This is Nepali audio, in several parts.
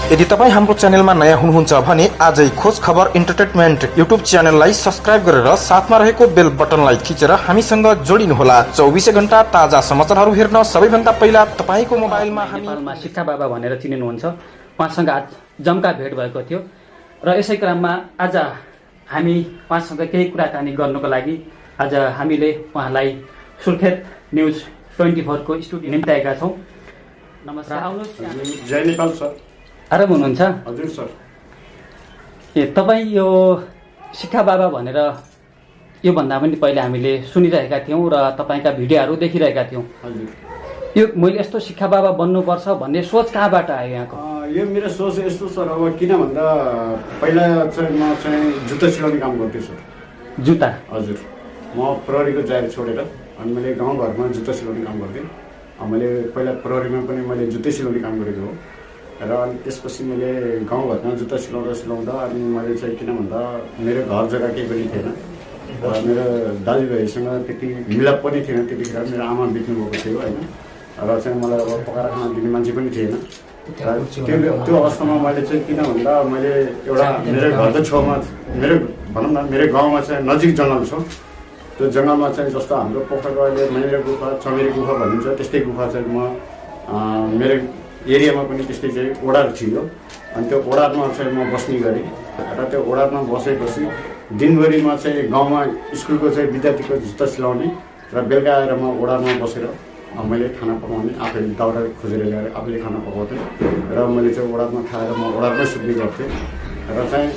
यदि तपाईं हाम्रो च्यानलमा नयाँ हुनुहुन्छ भने आजै खोज खबर इन्टरटेनमेन्ट युट्युब च्यानललाई सब्स्क्राइब गरेर साथमा रहेको बेल बटनलाई थिचेर हामीसँग जोडिनुहोला। 24 घण्टा ताजा समाचारहरू हेर्न सबैभन्दा पहिला तपाईको मोबाइलमा नेपालमा शिक्षा बाबा भनेर चिनिनुहुन्छ। उहाँसँग आज जम्का भेट भएको थियो र यसै क्रममा आज हामी उहाँसँग केही कुराकानी गर्नको लागि आज हामीले उहाँलाई सुर्खेत न्युज 24 को स्टुडियो निम्ति आएका छौँ। नमस्कार, आउनुहोस्। जय नेपाल सर। आराम हुनुहुन्छ? हजुर सर। तपाईँ यो शिक्षा बाबा भनेर योभन्दा पनि पहिले हामीले सुनिरहेका थियौँ र तपाईँका भिडियोहरू देखिरहेका थियौँ। हजुर। यो मैले यस्तो शिक्षा बाबा बन्नुपर्छ भन्ने सोच कहाँबाट आयो यहाँको? यो मेरो सोच यस्तो सर, अब किन भन्दा पहिला चाहिँ म चाहिँ जुत्ता सिलाउने काम गर्थेँ सर। जुत्ता? हजुर। म प्रहरीको जागिर छोडेर अनि मैले गाउँघरमा जुत्ता सिलाउने काम गर्थेँ। मैले पहिला प्रहरीमा पनि मैले जुत्तै सिलाउने काम गरेको हो र अनि त्यसपछि मैले गाउँघरमा जुत्ता सिलाउँदा अनि मैले चाहिँ किन भन्दा मेरो घर जग्गा केही पनि थिएन र मेरो दाजुभाइसँग त्यति मिलाप पनि थिएन। त्यतिखेर मेरो आमा बित्नुभएको थियो होइन, र चाहिँ मलाई अब पकाएर खाना दिने मान्छे पनि थिएन। त्यो अवस्थामा मैले चाहिँ किन भन्दा मैले एउटा मेरो घरको छेउमा भनौँ न मेरो गाउँमा चाहिँ नजिक जङ्गल छ। त्यो जङ्गलमा चाहिँ जस्तो हाम्रो पोखरको अहिले मैरे गुफा चमेरी गुफा भनिन्छ त्यस्तै गुफा चाहिँ मेरो एरियामा पनि त्यस्तै चाहिँ ओडार थियो। अनि त्यो ओडारमा चाहिँ म बस्ने गरेँ र त्यो ओडारमा बसेपछि दिनभरिमा चाहिँ गाउँमा स्कुलको चाहिँ विद्यार्थीको जुत्ता सिलाउने र बेलुका आएर म ओडारमा बसेर मैले खाना पकाउने, आफैले दाउरा खोजेर ल्याएर आफैले खाना पकाउँथेँ र मैले चाहिँ ओडारमा खाएर म ओडारमै सुत्ने गर्थेँ। र चाहिँ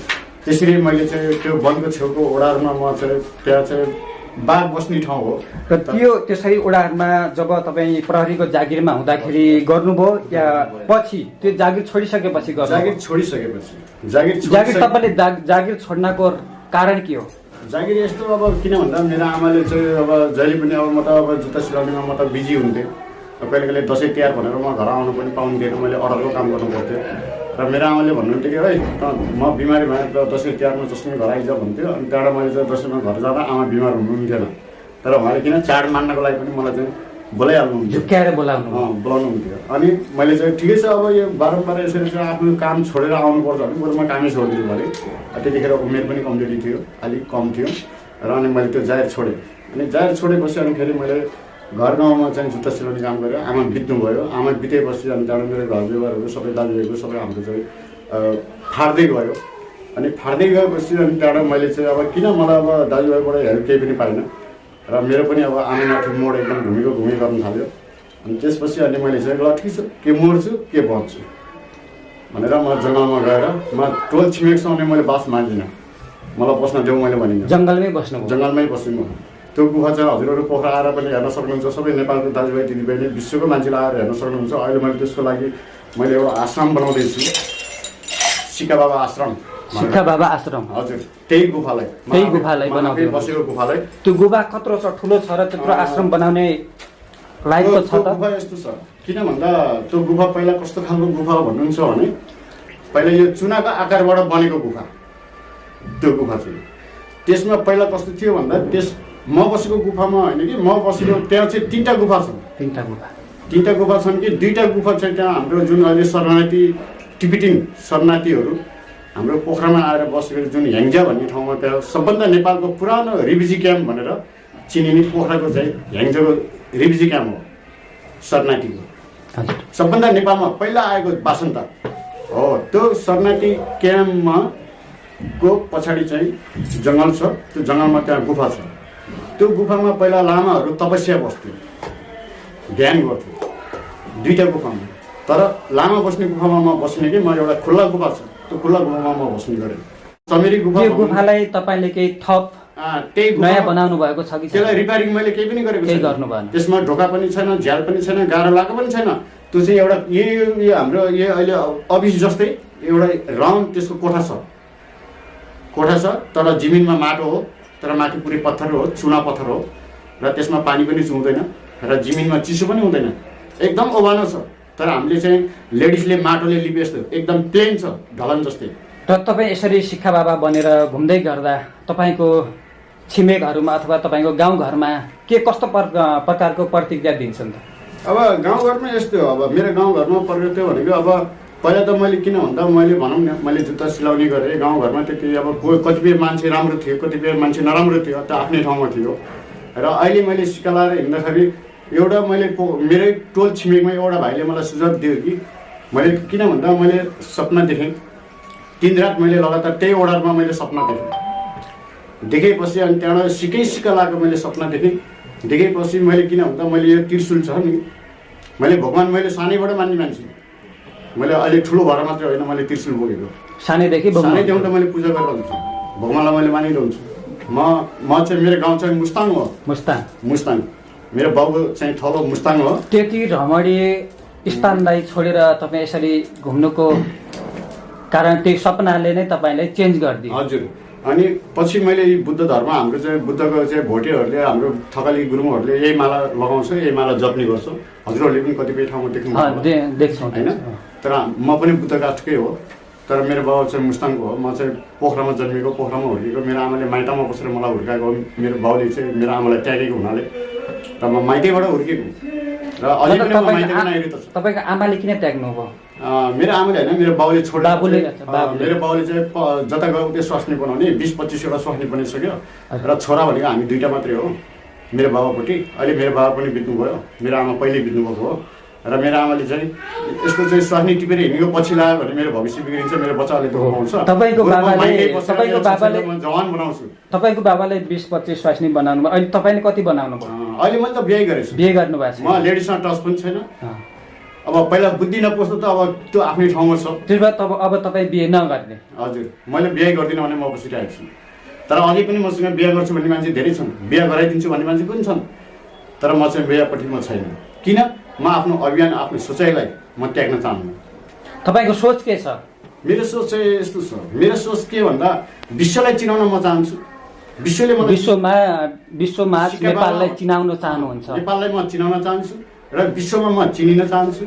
त्यसरी मैले चाहिँ त्यो वनको छेउको ओडारमा म चाहिँ त्यहाँ चाहिँ बाघ बस्ने ठाउँ हो। र त्यो त्यसरी ओडारमा जब तपाईँ प्रहरीको जागिरमा हुँदाखेरि गर्नुभयो या पछि त्यो जागिर छोडिसकेपछि गर्नु? जागिर छोडिसकेपछि। जागिर तपाईँले जागिर छोड्नको कारण के हो? जागिर यस्तो, अब किन भन्दा मेरो आमाले चाहिँ अब जहिले पनि अब म त अब जुत्ता सिलाउनेमा म त बिजी हुन्थेँ। कहिले कहिले दसैँ तिहार भनेर म घर आउनु पनि पाउँदिनँ, मैले अर्डरको काम गर्नु पर्थ्यो। र मेरो आमाले भन्नुहुन्थ्यो कि है म बिमारी भएँ र दसैँ तिहारमा जसरी घर आइज भन्थ्यो। अनि त्यहाँबाट मैले चाहिँ दसैँमा घर जाँदा आमा बिमार हुनुहुन्थेन, तर उहाँले किन चाड मान्नको लागि पनि मलाई चाहिँ बोलाइहाल्नुहुन्थ्यो, झुक्क्याएर बोलाउनुहुन्थ्यो। अनि मैले चाहिँ ठिकै छ, अब यो बारम्बार यसरी चाहिँ आफ्नो काम छोडेर आउनुपर्छ भने बरु म कामै छोडिदिनु पऱ्यो। त्यतिखेर उमेर पनि कमजोरी थियो, अलिक कम थियो र अनि मैले त्यो जागिर छोडेँ। अनि जागिर छोडेपछि अनि फेरि मैले घर गाउँमा चाहिँ जुत्ता सिलाउने काम गरेँ। आमा बित्नुभयो, आमा बितेपछि अनि त्यहाँबाट मेरो घर व्यवहारहरू सबै दाजुभाइको सबै हाम्रो चाहिँ फाट्दै गयो। अनि फाट्दै गएपछि अनि त्यहाँबाट मैले चाहिँ अब किन मलाई अब दाजुभाइबाट हेल्प केही पनि पाइनँ र मेरो पनि अब आमामाथि मोड एकदम घुमी गर्न थाल्यो। अनि त्यसपछि अनि मैले चाहिँ ल ठिक छ, के मर्छु के बच्छु भनेर म जङ्गलमा गएर म टोल छिमेकसँग मैले बास मान्दिनँ, मलाई बस्न देऊ मैले भनिनँ। जङ्गलमै बस्नु? जङ्गलमै बस्छु म। त्यो गुफा चाहिँ हजुरहरू पोखरा आएर पनि हेर्न सक्नुहुन्छ, सबै नेपालको दाजुभाइ दिदीबहिनी विश्वको मान्छेलाई आएर हेर्न सक्नुहुन्छ। अहिले मैले त्यसको लागि मैले एउटा आश्रम बनाउँदैछु, शिक्षा बाबा आश्रम। शिक्षा बाबा आश्रम? हजुर, त्यही गुफालाई बनाउँदै बसेको गुफालाई। त्यो गुफा कत्रो छ, ठुलो छ र त्यत्रो आश्रम बनाउने लायकको छ त? गुफा यस्तो छ, किन भन्दा त्यो गुफा पहिला कस्तो खालको गुफा हो भन्नुहुन्छ भने पहिला यो चुनाको आकारबाट बनेको गुफा। त्यो गुफा चाहिँ त्यसमा पहिला कस्तो थियो भन्दा म बसेको गुफामा होइन कि म बसेको त्यहाँ चाहिँ तीनटा गुफा छन्। तीनटा गुफा छन् कि दुईटा गुफा चाहिँ त्यहाँ हाम्रो जुन अहिले शरणार्थी टिबिटिन शरणार्थीहरू हाम्रो पोखरामा आएर बसेको जुन ह्याङ्जा भन्ने ठाउँमा त्यहाँ सबभन्दा नेपालको पुरानो रिफ्युजी क्याम्प भनेर चिनिने पोखराको चाहिँ ह्याङ्जाको रिफ्युजी क्याम्प हो शरणार्थीको। सबभन्दा नेपालमा पहिला आएको बासन्ता हो। त्यो शरणार्थी क्याम्पमा को पछाडि चाहिँ जङ्गल छ, त्यो जङ्गलमा त्यहाँ गुफा छ। त्यो गुफामा पहिला लामाहरू तपस्या बस्थ्यो, ध्यान गर्थ्यो दुईटा गुफामा। तर लामा बस्ने गुफामा म बस्ने कि म एउटा खुल्ला गुफा छ, त्यो खुल्ला गुफामा म बस्ने गरेँ। चमेरी गुफा। त्यो गुफालाई तपाईँले केही थप त्यही नयाँ बनाउनु भएको छ कि? त्यसलाई रिपेयरिङ मैले केही पनि गरेको छैन, गर्नु भएन। त्यसमा ढोका पनि छैन, झ्याल पनि छैन, गाह्रो लागेको पनि छैन। त्यो चाहिँ एउटा यो हाम्रो यो अहिले अफिस जस्तै एउटा राउन्ड त्यसको कोठा छ, तर जमिनमा माटो हो, तर माथि पुरै पत्थर हो, चुना पत्थर हो र त्यसमा पानी पनि चुहुँदैन र जमिनमा चिसो पनि हुँदैन, एकदम ओभानो छ। तर हामीले चाहिँ लेडिजले माटोले लिपे जस्तो एकदम प्लेन छ, ढलन जस्तै। र तपाईँ यसरी शिक्षा बाबा बनेर घुम्दै गर्दा तपाईँको छिमेकहरूमा अथवा तपाईँको गाउँघरमा के कस्तो प्रकारको प्रतिक्रिया दिन्छन् त? अब गाउँघरमा यस्तो हो, अब मेरो गाउँघरमा प्रगति भनेको अब पहिला त मैले किन भन्दा मैले भनौँ न मैले जुत्ता सिलाउने गरेँ गाउँघरमा त केही अब कतिपय मान्छे राम्रो थियो कतिपय मान्छे नराम्रो थियो त्यो आफ्नै ठाउँमा थियो र अहिले मैले सिक्का लाएर हिँड्दाखेरि एउटा मैले मेरै टोल छिमेकमा एउटा भाइले मलाई सुझाव दियो कि मैले किन भन्दा मैले सपना देखेँ 3 रात मैले लगातार त्यही ओडारमा मैले सपना देखेपछि अनि त्यहाँबाट सिक्का लगाएको मैले सपना देखेपछि मैले किन भन्दा मैले यो त्रिशूल छ नि मैले भगवान् मैले सानैबाट मान्ने मान्छे मैले अहिले ठुलो भएर मात्रै होइन मैले त्रिशूल बोकेको सानैदेखि सानैदेखि त मैले पूजा गरेर हुन्छु भगवान्लाई मैले मानिरहन्छु म चाहिँ मेरो गाउँ चाहिँ मुस्ताङ हो मुस्ताङ मेरो बाउको चाहिँ थलो मुस्ताङ हो त्यति रमणीय स्थानलाई छोडेर तपाईँ यसरी घुम्नुको कारण त्यही सपनाले नै तपाईँलाई चेन्ज गरिदियो हजुर अनि पछि मैले बुद्ध धर्म हाम्रो चाहिँ बुद्धको चाहिँ भोटेहरूले हाम्रो थकाली गुरुङहरूले यही माला लगाउँछ यही माला जप्ने गर्छ हजुरहरूले पनि कतिपय ठाउँमा देख्छौँ होइन तर म पनि बुद्ध कास्टकै हो तर मेरो बाबु चाहिँ मुस्ताङको हो म चाहिँ पोखरामा जन्मेको पोखरामा हुर्केको मेरो आमाले माइतमा बसेर मलाई हुर्काएको हो मेरो बाउले चाहिँ मेरो आमालाई त्यागेको हुनाले र म माइतैबाट हुर्केको र अझै पनि म माइतैमा आइरहेको छु तपाईँको आमाले किन त्याग्नु भयो मेरो आमाले होइन मेरो बाउले छोडेर मेरो बाउले चाहिँ जता गयो उतै स्वास्नी बनाउने 20-25 स्वास्नी बनिसक्यो र छोरा भनेको हामी 2टा मात्रै हो मेरो बाबापट्टि अहिले मेरो बाबा पनि बित्नुभयो मेरो आमा पहिल्यै बित्नुभएको हो र मेरो आमाले चाहिँ यस्तो चाहिँ स्वास्नी टिपेर हिँडेको पछि लाग्यो भने मेरो भविष्य बिग्रिन्छ मेरो बच्चाले दुःख पाउँछ तपाईँको बाबाले जवान बनाउँछु तपाईँको बाबाले 20-25 स्वास्नी बनाउनु भयो अहिले तपाईँले कति बनाउनु भयो अहिले मैले त बिहे गरेछु बिहे गर्नुभएको छ म लेडिजसँग टच पनि छैन अब पहिला बुद्धि नपस्दा त अब त्यो आफ्नै ठाउँमा छ त्यसो भए अब तपाईँ बिहे नगर्ने हजुर मैले बिहे गर्दिनँ भने म बसिरहेको छु तर अझै पनि मसँग बिहे गर्छु भन्ने मान्छे धेरै छन् बिहे गराइदिन्छु भन्ने मान्छे पनि छन् तर म चाहिँ बिहेपट्टि म छैन किन म आफ्नो अभियान आफ्नो सोचाइलाई म त्याग्न चाहन्छु तपाईँको सोच के छ मेरो सोच चाहिँ यस्तो छ मेरो सोच के भन्दा विश्वलाई चिनाउन म चाहन्छु विश्वले मलाई विश्वमा नेपाललाई चिनाउन चाहनुहुन्छ नेपाललाई म चिनाउन चाहन्छु र विश्वमा म चिनिन चाहन्छु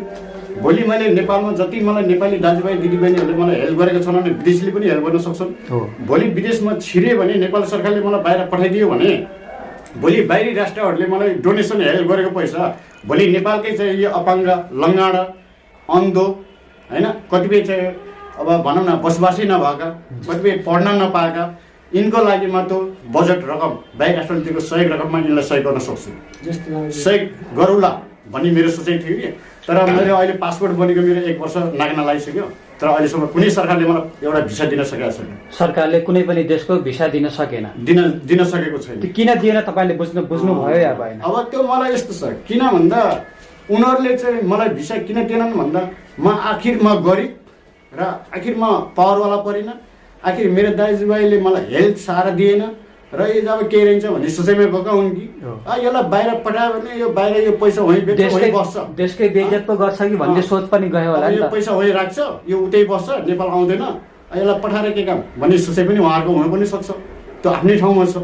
भोलि मैले नेपालमा जति मलाई नेपाली दाजुभाइ दिदीबहिनीहरूले मलाई हेल्प गरेको छन् भने विदेशीले पनि हेल्प गर्न सक्छन् भोलि विदेशमा छिरे भने नेपाल सरकारले मलाई बाहिर पठाइदियो भने भोलि बाहिरी राष्ट्रहरूले मलाई डोनेसन हेल्प गरेको पैसा भोलि नेपालकै चाहिँ यो अपाङ्ग लङ्गाडा अन्धो होइन कतिपय चाहिँ अब भनौँ न बसोबासै नभएका कतिपय पढ्न नपाएका यिनको लागि म त बजेट रकम बाहिर राष्ट्रले दिएको सहयोग रकममा यिनलाई सहयोग गर्न सक्छु सहयोग गरौँला भन्ने मेरो सोचाइ थियो कि तर मैले अहिले पासपोर्ट बनेको मेरो 1 वर्ष नाग्न लागिसक्यो तर अहिलेसम्म कुनै सरकारले मलाई एउटा भिसा दिन सकेको छैन सरकारले कुनै पनि देशको भिसा दिन सकेन दिन सकेको छैन किन दिएन तपाईँले बुझ्नु भयो या भएन अब त्यो मलाई यस्तो छ किन भन्दा उनीहरूले चाहिँ मलाई भिसा किन दिएनन् भन्दा म आखिर म गरिब र आखिर म पावरवाला परिन आखिर मेरो दाजुभाइले मलाई हेल्थ सहारा दिएन र यो जब केही रहन्छ भन्ने सोचाइमा गएका हुन् कि यसलाई बाहिर पठायो भने यो बाहिर यो पैसा वहीँ बस्छ देशकै बेइज्जत पो गर्छ कि भन्ने सोच पनि गयो होला यो पैसा वहीँ राख्छ यो उतै बस्छ नेपाल आउँदैन यसलाई पठाएर के काम भन्ने सोचाइ पनि उहाँहरूको हुन पनि सक्छ त्यो आफ्नै ठाउँमा छ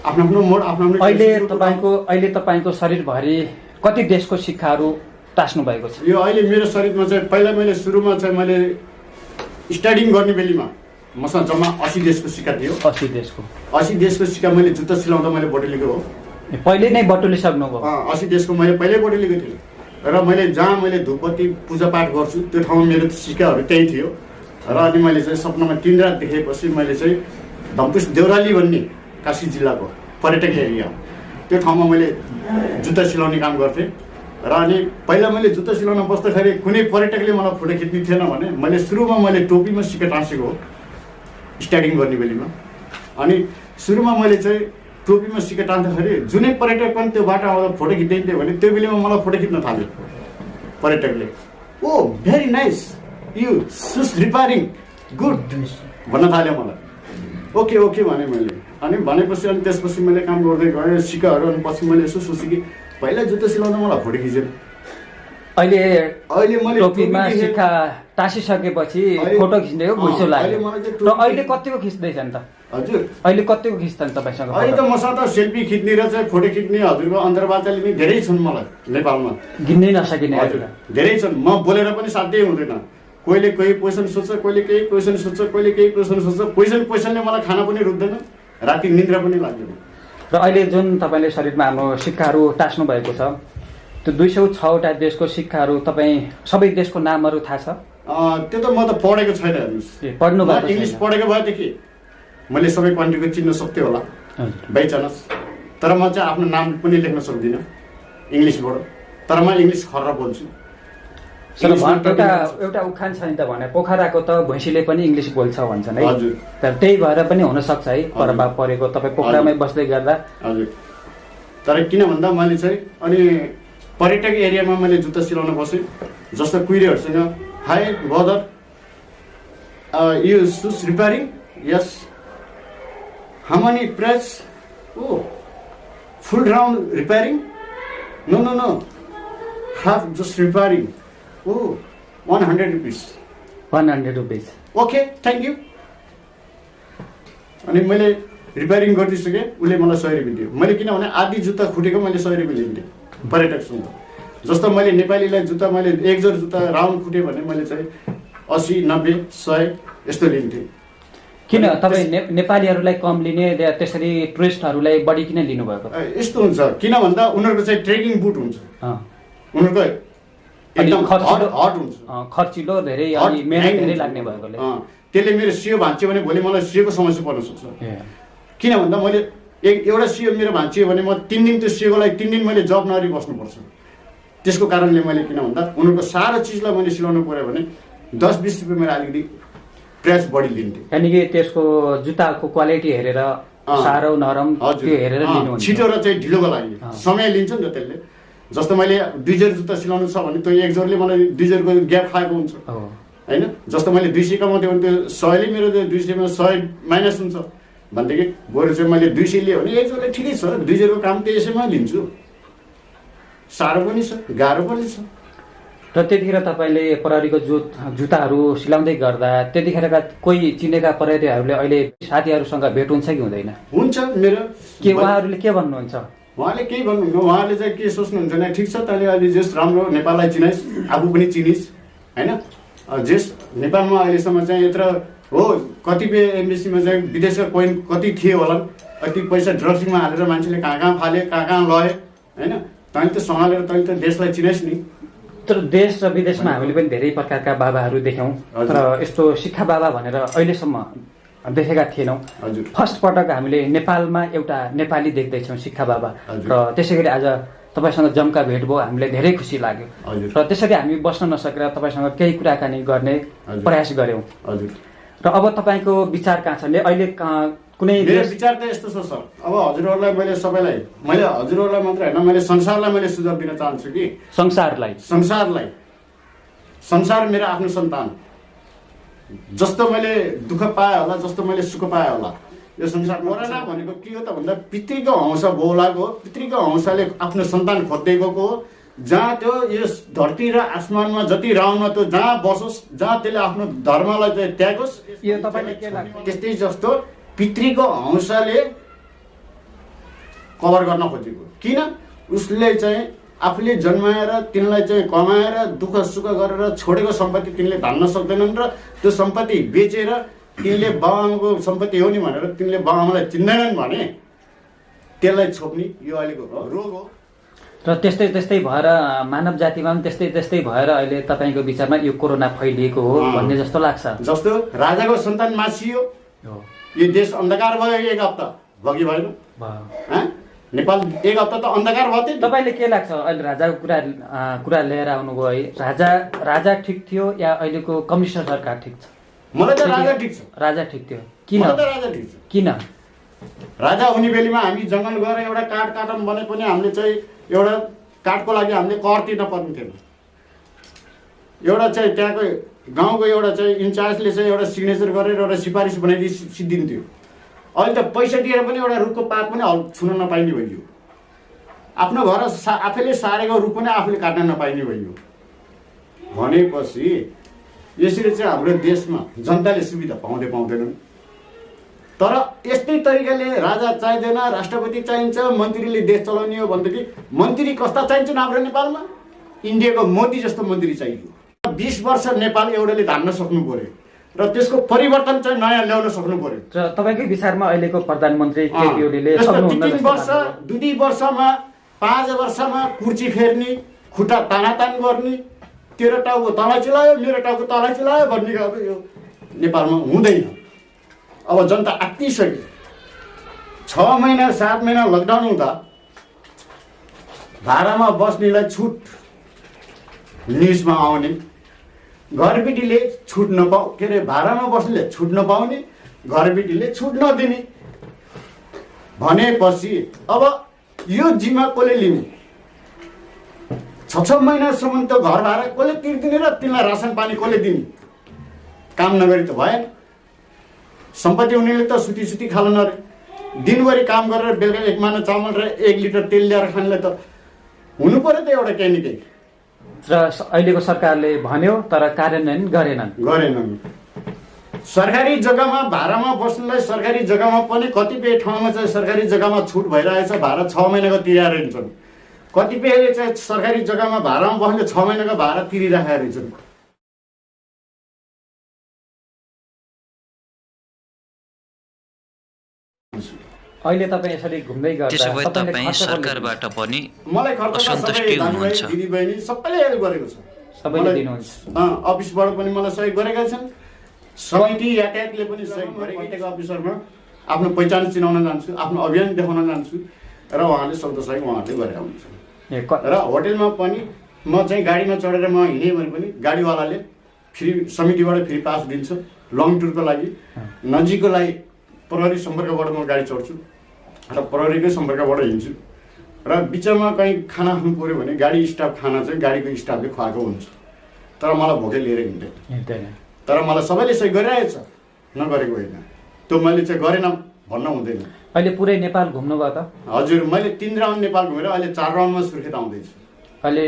आफ्नो आफ्नो मोड आफ्नो अहिले तपाईँको शरीरभरि कति देशको सिक्काहरू टास्नु भएको छ यो अहिले मेरो शरीरमा चाहिँ पहिला मैले सुरुमा चाहिँ मैले स्टार्टिङ गर्ने बेलीमा मसँग जम्मा 80 देशको सिक्का थियो 80 देशको सिक्का मैले जुत्ता सिलाउँदा मैले बटुलेको हो पहिले नै बटुलिसक्नु भयो 80 देशको मैले पहिल्यै बटुलेको थिएँ र मैले जहाँ मैले धुपबत्ती पूजापाठ गर्छु त्यो ठाउँमा मेरो सिक्काहरू त्यही थियो र अनि मैले चाहिँ सपनामा 3 रात देखेपछि मैले चाहिँ धम्पुस देउराली भन्ने काशी जिल्लाको पर्यटक एरिया त्यो ठाउँमा मैले जुत्ता सिलाउने काम गर्थेँ र अनि पहिला मैले जुत्ता सिलाउन बस्दाखेरि कुनै पर्यटकले मलाई फोटो खिच्ने थिएन भने मैले सुरुमा मैले टोपीमा सिक्का टाँसेको हो स्टार्टिङ गर्ने बेलीमा अनि सुरुमा मैले चाहिँ टोपीमा सिक्का टाँच्दाखेरि जुनै पर्यटक पनि त्यो बाटो आउँदा फोटो खिच्दै भने त्यो बेलामा मलाई फोटो खिच्न थाल्यो पर्यटकले oh very nice you such repairing good भन्न थाल्यो मलाई ओके ओके भने मैले अनि भनेपछि अनि त्यसपछि मैले काम गर्दै गएँ सिक्काहरू अनि पछि मैले यसो सोचेँ कि पहिला जुत्ता सिलाउँदा मलाई फोटो खिचेन अहिले मैले टोपीमा सिक्का टाँसिसकेपछि फोटो खिच्नेको घुइँचो लाग्यो र अहिले कतिको खिच्दैछन् त हजुर अहिले कतिको खिच्छन् तपाईँसँग अहिले त मसँग त सेल्फी खिच्ने र चाहिँ फोटो खिच्ने हजुरको अन्तर्वार्ताले पनि धेरै छन् मलाई नेपालमा गिन्नै नसकिने हजुर धेरै छन् म बोलेर पनि साध्यै हुँदैन कोहीले कोही क्वेसन सोध्छ कोहीले केही क्वेसन सोध्छ कोहीले केही क्वेसन सोध्छ क्वेसनले मलाई खाना पनि रुच्दैन राति निद्रा पनि लाग्दैन र अहिले जुन तपाईँले शरीरमा हाम्रो सिक्काहरू टाँस्नु भएको छ त्यो 206वटा देशको सिक्काहरू तपाईँ सबै देशको नामहरू थाहा छ त्यो त म त पढेको छैन हेर्नुहोस्। पढ्नु भएको इङ्ग्लिस पढेको भएदेखि मैले सबै कन्ट्रीको चिन्न सक्थेँ होला बाई चान्स। तर म चाहिँ आफ्नो नाम पनि लेख्न सक्दिनँ इङ्ग्लिसबाट। तर म इङ्ग्लिस खर्र बोल्छु। एउटा उखान छ नि त भने पोखराको त भैँसीले पनि इङ्ग्लिस बोल्छ भन्छन् है। हजुर। तर त्यही भएर पनि हुनसक्छ है प्रभाव परेको तपाईँ पोखरामै बस्दै गर्दा। हजुर। तर किन भन्दा मैले चाहिँ अनि पर्यटक एरियामा मैले जुत्ता सिलाउन बसेँ। जस्तो कुहिरेहरूसँग hi brother you shoes repairing yes how money price oh full round repairing no no no half just repairing oh 100 rupees 100 rupees okay thank you. अनि मैले रिपेयरिङ गरिदिइसकेँ। उसले मलाई 100 रुपियाँ दियो। मैले किनभने आधी जुत्ता खुटेको मैले 100 रुपियाँ लिन्थेँ पर्यटकसँग। जस्तो मैले नेपालीलाई जुत्ता मैले एक जोर जुत्ता राउन्ड खुटेँ भने मैले चाहिँ 80 90 100 यस्तो लिन्थेँ। किन तपाईँ नेपालीहरूलाई कम लिने त्यसरी टुरिस्टहरूलाई बढी किन लिनुभएको? यस्तो हुन्छ किन भन्दा उनीहरूको चाहिँ ट्रेकिङ बुट हुन्छ। उनीहरूको एकदम हट हुन्छ खर्चिलो धेरै अनि मेहनत धेरै लाग्ने भएकोले त्यसले मेरो सियो भाँच्यो भने भोलि मलाई सियोको समस्या पर्न सक्छ। किन भन्दा मैले एउटा सियो मेरो भाँचियो भने म 3 दिन त्यो सियोको लागि 3 दिन मैले जब नगरी बस्नुपर्छ। त्यसको कारणले मैले किन भन्दा उनीहरूको सारो चिजलाई मैले सिलाउनु पऱ्यो भने 10-20 रुपियाँ मेरो अलिकति प्राइस बढी लिन्थेँ। यानि कि त्यसको जुत्ताको क्वालिटी हेरेर सारो नरम त्यो हेरेर लिनुहुन्छ। छिटो र चाहिँ ढिलोको लागि समय लिन्छ नि त त्यसले। जस्तो मैले 2 जोर जुत्ता सिलाउनु छ भने त्यो 1 जोरले मलाई 2 जोरको ग्याप खाएको हुन्छ होइन। जस्तो मैले 200 कमाउँथेँ भने त्यो 100ले मेरो 200 मा 100 माइनस हुन्छ भनेदेखि बरु चाहिँ मैले 200 लिएँ भने 1 जोरले ठिकै छ। 2 जोरको काम त यसैमा लिन्छु। साह्रो पनि छ गाह्रो पनि छ। र त्यतिखेर तपाईँले प्रहरीको जुत्ताहरू सिलाउँदै गर्दा त्यतिखेरका कोही चिनेका प्रहरीहरूले अहिले साथीहरूसँग भेट हुन्छ कि हुँदैन? हुन्छ मेरो। के उहाँहरूले के भन्नुहुन्छ? उहाँले केही भन्नुहुन्न। उहाँले चाहिँ के सोच्नुहुन्छ भने ठिक छ तैँले अहिले जेस राम्रो नेपाललाई चिनाइस् आफू पनि चिनिस् होइन। जेस नेपालमा अहिलेसम्म चाहिँ यत्र हो कतिपय एम्बेसीमा चाहिँ विदेशका कोइन कति थिए होला कति पैसा ड्रग्सिङमा हालेर मान्छेले कहाँ फाले कहाँ लए होइन। तैँले त सम्हालेर तैँले त देशलाई चिनाइस् नि। तर देश र विदेशमा हामीले पनि धेरै प्रकारका बाबाहरू देख्यौँ तर यस्तो शिक्षा बाबा भनेर अहिलेसम्म देखेका थिएनौँ। फर्स्ट पटक हामीले नेपालमा एउटा नेपाली देख्दैछौँ शिक्षा बाबा र त्यसै गरी आज तपाईँसँग जम्का भेट भयो हामीलाई धेरै खुसी लाग्यो र त्यसरी हामी बस्न नसकेर तपाईँसँग केही कुराकानी गर्ने प्रयास गऱ्यौँ। र अब तपाईँको विचार कहाँ छ? अहिले कुनै मेरो विचार त यस्तो छ सर। अब हजुरहरूलाई मैले सबैलाई मैले हजुरहरूलाई मात्र होइन मैले संसारलाई मैले सुझाव दिन चाहन्छु कि संसार मेरो आफ्नो सन्तान जस्तो मैले दुःख पाएँ होला जस्तो मैले सुख पाएँ होला यो संसार मरेन भनेको के हो त भन्दा पितृको हौसा बोलाको पितृको हौसाले आफ्नो सन्तान खोज्दै गएको हो। जहाँ त्यो यस धरती र आसमानमा जति राउमा त्यो जहाँ बसोस् जहाँ त्यसले आफ्नो धर्मलाई चाहिँ त्यागोस्। यो तपाईँले के लाग्छ? त्यस्तै जस्तो पितृको हौसाले कभर गर्न खोजेको। किन उसले चाहिँ आफूले जन्माएर तिनलाई चाहिँ कमाएर दुःख सुख गरेर छोडेको सम्पत्ति तिनले धान्न सक्दैनन् र त्यो सम्पत्ति बेचेर तिनले बाबाआमाको सम्पत्ति हो नि भनेर तिनले बाबाआमालाई चिन्दैनन् भने त्यसलाई छोप्ने यो अहिलेको रोग हो। र त्यस्तै भएर मानव जातिमा पनि त्यस्तै भएर अहिले तपाईँको विचारमा यो कोरोना फैलिएको हो भन्ने जस्तो लाग्छ। जस्तो राजाको सन्तान मासियो यो देश अन्धकार भयो 1 हप्ता भगी भएन नेपाल 1 हप्ता त अन्धकार भयो। तपाईँले के लाग्छ अहिले राजाको कुरा लिएर आउनुभयो है राजा ठिक थियो या अहिलेको कम्युनिस्ट सरकार ठिक छ? मलाई त राजा ठिक छ। राजा ठिक थियो किन? राजा ठिक छ। किन? राजा हुने बेलामा हामी जङ्गल गएर एउटा काठ काटम बने पनि हामीले चाहिँ एउटा काठको लागि हामीले कर तिर्न पर्ने थिएन। एउटा चाहिँ त्यहाँको गाउँको एउटा चाहिँ इन्चार्जले चाहिँ एउटा सिग्नेचर गरेर एउटा सिफारिस बनाइदिए सिद्धिन्थ्यो। अहिले त पैसा दिएर पनि एउटा रुखको पात पनि छुन नपाइने भइयो। आफ्नो घर आफैले सारेको रुख पनि आफूले काट्न नपाइने भइयो भनेपछि यसरी चाहिँ हाम्रो देशमा जनताले सुविधा पाउँदैनन्। तर यस्तै तरिकाले राजा चाहिँदैन राष्ट्रपति चाहिन्छ मन्त्रीले देश चलाउने हो भनेदेखि मन्त्री कस्ता चाहिन्छन् हाम्रो नेपालमा? इन्डियाको मोदी जस्तो मन्त्री चाहियो। 20 वर्ष नेपाल एउटाले धान्न सक्नु पर्यो र त्यसको परिवर्तन चाहिँ नयाँ ल्याउन सक्नु पर्यो। र तपाईँकै विचारमा अहिलेको प्रधानमन्त्री केपी ओलीले 3 वर्ष 2 वर्षमा 5 वर्षमा कुर्ची फेर्ने खुट्टा तानातान गर्ने तेरो टाउको तँलाई चिलायो मेरो टाउको तँलाई चिलायो भन्ने अब यो नेपालमा हुँदैन। अब जनता आत्तिसक्यो। 6 महिना 7 महिना लकडाउन हुँदा भाडामा बस्नेलाई छुट न्युजमा आउने, घरबेटीले छुट के अरे भाडामा बस्नेले छुट नपाउने, घरबेटीले छुट नदिने भनेपछि अब यो जिम्मा कसले लिने? 6 महिनासम्म त घर भाडा कसले तिर्दिने र तिमीलाई रासन पानी कसले दिने? काम नगरी त भएन। सम्पत्ति हुनेले त सुती खानु नरे। दिनभरि काम गरेर बेलुका 1 माना चामल र 1 लिटर तेल ल्याएर खानेले त हुनु पर्यो त एउटा केही न केही। र अहिलेको सरकारले भन्यो तर कार्यान्वयन गरेनन्। सरकारी जग्गामा भाडामा बस्नुलाई सरकारी जग्गामा पनि कतिपय ठाउँमा चाहिँ सरकारी जग्गामा छुट भइरहेछ, भाडा 6 महिनाको तिरेर हिँड्छन्। कतिपयले चाहिँ सरकारी जग्गामा भाडामा बस्ने 6 महिनाको भाडा तिरिरहेका रहेछन्। अहिले तपाईँ यसरी घुम्दै गर्दा त्यसो भए तपाईँ सरकारबाट पनि मलाई असन्तुष्टि हुनुहुन्छ? दिदीबहिनी सबैले हेल्प गरेको छ। सबैले दिनुहुन्छ? अफिसबाट पनि मलाई सहयोग गरेका छन्। समिति यातायातले पनि सहयोग गरेको अफिसरमा आफ्नो पहिचान चिनाउन जान्छु, आफ्नो अभियान देखाउन जान्छु र उहाँले सक्दो सहयोग उहाँहरूले गरेका हुन्छन्। र होटेलमा पनि म चाहिँ गाडीमा चढेर म हिँडेँ भने पनि गाडीवालाले फ्री समितिबाट फ्री पास दिन्छ लङ टुरको लागि। नजिकको लागि प्रहरी सम्पर्कबाट म गाडी चढ्छु र प्रहरीकै सम्पर्कबाट हिँड्छु। र बिचमा कहीँ खाना खानु पऱ्यो भने गाडी स्टाफ खाना चाहिँ गाडीको स्टाफले खुवाएको हुन्छ, तर मलाई भोकै लिएर हिँड्दैन। तर मलाई सबैले सहयोग गरिरहेछ, नगरेको होइन। त्यो मैले चाहिँ गरेन भन्न हुँदैन। अहिले पुरै नेपाल घुम्नुभयो त? हजुर, मैले 3 राउन्ड नेपाल घुमेर अहिले 4 राउन्डमा सुर्खेत आउँदैछु। अहिले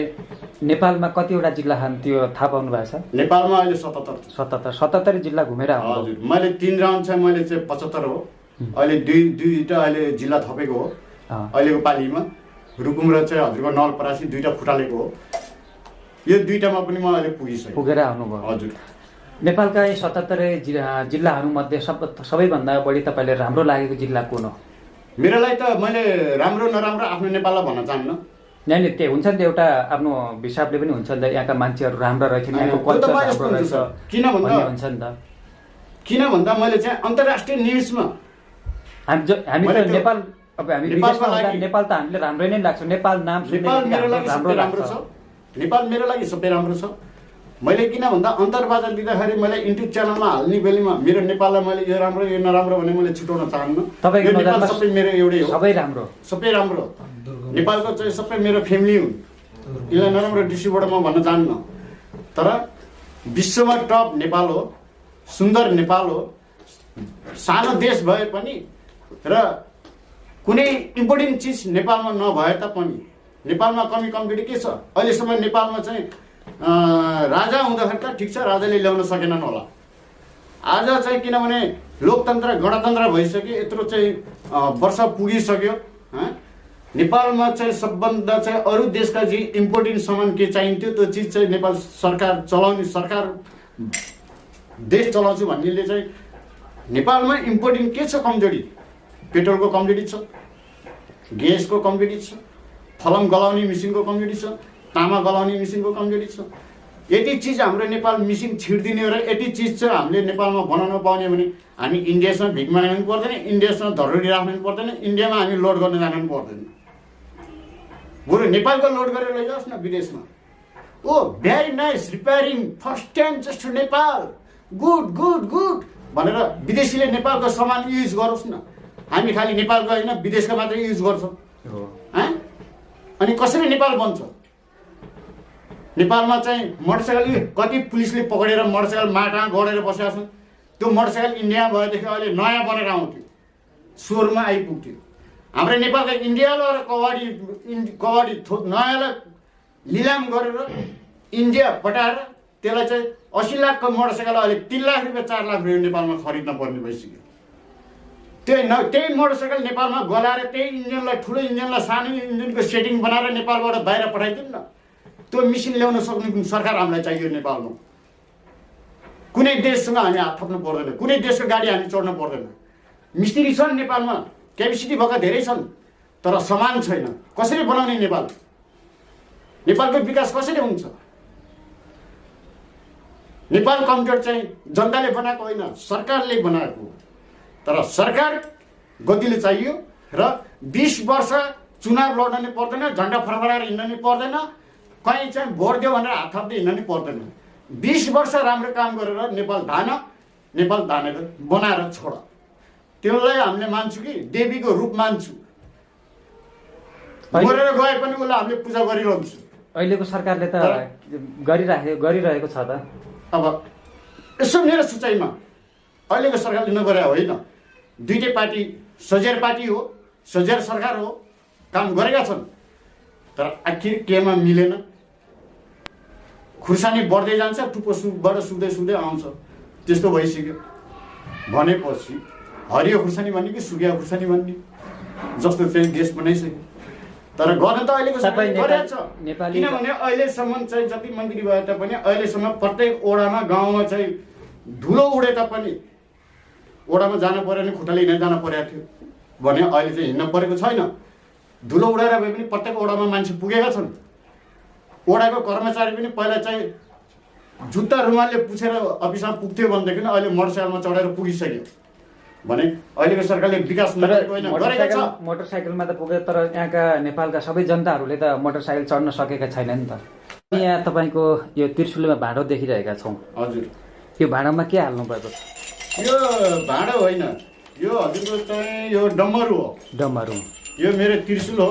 नेपालमा कतिवटा जिल्ला खान त्यो थाहा पाउनु भएको छ? नेपालमा अहिले 77 जिल्ला घुमेर आउनु? हजुर, मैले 3 राउन्ड चाहिँ मैले चाहिँ 75 हो। अहिले दुईटा अहिले जिल्ला थपेको हो अहिलेको पालीमा। रुकुम र चाहिँ हजुरको नवलपरासी 2टा फुटालेको हो। यो 2टामा पनि म अहिले पुगेर आउनुभयो। हजुर, नेपालका 77 जिल्लाहरूमध्ये सबैभन्दा बढी तपाईँले राम्रो लागेको जिल्ला कुन हो? मेरो लागि त मैले राम्रो नराम्रो आफ्नो नेपाललाई भन्न चाहन्न। यहाँले त्यो हुन्छ नि त, एउटा आफ्नो हिसाबले पनि हुन्छ नि त, यहाँका मान्छेहरू राम्रो रहेछन्, यहाँको कल्चर राम्रो रहेछ किन भन्दा हुन्छ नि त। किन भन्दा मैले चाहिँ अन्तर्राष्ट्रिय न्युजमा हामी त नेपाल अब हामी विदेशमा हुँदा नेपाल त हामीले राम्रै नै लाग्छ। नेपाल नाम नेपाल मेरो लागि सबै राम्रो छ। नेपाल मेरो लागि सबै राम्रो छ। मैले किन भन्दा अन्तर्वार्ता दिँदाखेरि मैले युट्युब च्यानलमा हाल्ने बेलामा मेरो नेपाललाई मैले यो राम्रो यो नराम्रो भने मैले छुटाउन चाहन्न। तपाईँको नेपाल सबै मेरो एउटै हो, सबै राम्रो, सबै राम्रो। नेपालको चाहिँ सबै मेरो फ्यामिली हुन्, यसलाई नराम्रो दृष्टिबाट म भन्न चाहन्न। तर विश्वमा टप नेपाल हो, सुन्दर नेपाल हो। सानो देश भए पनि र कुनै इम्पोर्टेन्ट चिज नेपालमा नभए तापनि नेपालमा कमी कमजोरी के छ? अहिलेसम्म नेपालमा चाहिँ राजा हुँदाखेरि त ठिक छ, राजाले ल्याउन सकेनन् होला। आज चाहिँ किनभने लोकतन्त्र गणतन्त्र भइसक्यो, यत्रो चाहिँ वर्ष पुगिसक्यो। नेपालमा चाहिँ सबभन्दा चाहिँ अरू देशका जे इम्पोर्टेन्ट सामान के चाहिन्थ्यो त्यो चिज चाहिँ नेपाल सरकार चलाउने, सरकार देश चलाउँछु भन्नेले चाहिँ नेपालमा इम्पोर्टेन्ट के छ? कमजोरी पेट्रोलको कमजोरी छ, ग्यासको कमजोरी छ, फलम गलाउने मेसिनको कमजोरी छ, तामा गलाउने मेसिनको कमजोरी छ। यति चिज हाम्रो नेपाल मिसिन छिर्दिने र यति चिज चाहिँ हामीले नेपालमा बनाउन पाउने भने हामी इन्डियासँग भिख माग्नु पनि पर्दैन, इन्डियासँग धरोडी राख्नु पनि पर्दैन, इन्डियामा हामी लोड गर्न जानु पनि पर्दैन। बरु नेपालको लोड गरेर लैजाओस् न विदेशमा। Oh very nice, repairing first time just Nepal, good good good भनेर विदेशीले नेपालको सामान युज गरोस् न। हामी खालि नेपालको होइन विदेशको मात्रै युज गर्छौँ। अनि कसरी नेपाल बन्छ? नेपालमा चाहिँ मोटरसाइकल कति पुलिसले पक्रेर मोटरसाइकल माटामा गडेर बसेका छन्। त्यो मोटरसाइकल इन्डियामा भएदेखि अहिले नयाँ बनेर आउँथ्यो, सोरमा आइपुग्थ्यो। हाम्रो नेपालका इन्डियालाई र कवाडी नयाँलाई लिलाम गरेर इन्डिया पठाएर त्यसलाई चाहिँ 80 लाखको मोटरसाइकल अहिले 3 लाख रुपियाँ 4 लाख रुपियाँ नेपालमा खरिद्न पर्ने भइसक्यो। त्यही मोटरसाइकल नेपालमा गलाएर त्यही इन्जिनलाई, ठुलो इन्जिनलाई सानो इन्जिनको सेटिङ बनाएर नेपालबाट बाहिर पठाइदिउँ न। त्यो मिसिन ल्याउन सक्ने सरकार हामीलाई चाहियो नेपालमा। कुनै देशसँग हामी हात थप्नु पर्दैन, कुनै देशको गाडी हामी चढ्नु पर्दैन। मिस्त्री छन् नेपालमा, क्यापेसिटी भएका धेरै छन्, तर समान छैन। कसरी बनाउने नेपाल? नेपालको विकास कसरी हुन्छ? नेपाल कम्प्युटर चाहिँ जनताले बनाएको होइन, सरकारले बनाएको। तर सरकार गतिले चाहियो र 20 वर्ष चुनाव लड्न नै पर्दैन, झन्डा फरफराएर हिँड्न नै पर्दैन, कहीँ चाहिँ भोट दियो भनेर हात थाप्दै हिँड्न नै पर्दैन। 20 वर्ष राम्रो काम गरेर नेपाल धानेर बनाएर छोड। त्यसलाई हामीले मान्छु कि देवीको रूप मान्छु। मरेर गए पनि उसलाई हामीले पूजा गरिरहन्छु। अहिलेको सरकारले त गरिरहेको छ त। अब यसो मेरो सोचाइमा अहिलेको सरकारले नगरे होइन, दुईटै पार्टी सजेर पार्टी हो, सजेर सरकार हो, काम गरेका छन्। तर आखिर केमा मिलेन, खुर्सानी बढ्दै जान्छ, टुप्पोबाट सुक्दै आउँछ, त्यस्तो भइसक्यो। भनेपछि हरियो खुर्सानी भन्ने कि सुकिया खुर्सानी भन्ने जस्तो चाहिँ देश बनाइसक्यो। तर गर्न त अहिलेको सरकारले गरेको छ। किनभने अहिलेसम्म चाहिँ जति मन्त्री भए तापनि अहिलेसम्म प्रत्येक ओडामा गाउँमा चाहिँ धुलो उडे तापनि ओडामा जानु पर्यो भने खुट्टाले हिँडेर जानु परेको थियो भने अहिले चाहिँ हिँड्न परेको छैन। धुलो उडाएर भए पनि प्रत्येक ओडामा मान्छे पुगेका छन्। ओडाको कर्मचारी पनि पहिला चाहिँ जुत्ता रुमालले पुछेर अफिसमा पुग्थ्यो भनेदेखि अहिले मोटरसाइकलमा चढेर पुगिसक्यो भने अहिलेको सरकारले विकास नगरेको होइन, गरेको छ। मोटरसाइकलमा त पुगे, तर यहाँका नेपालका सबै जनताहरूले त मोटरसाइकल चढ्न सकेका छैनन् नि त। यहाँ तपाईँको यो त्रिशुलीमा भाँडो देखिरहेका छौँ। हजुर, यो भाँडोमा के हाल्नु भएको छ? यो भाँडो होइन, यो हजुरको चाहिँ यो डम्बरू हो। डम्बरू यो मेरो त्रिशुल हो।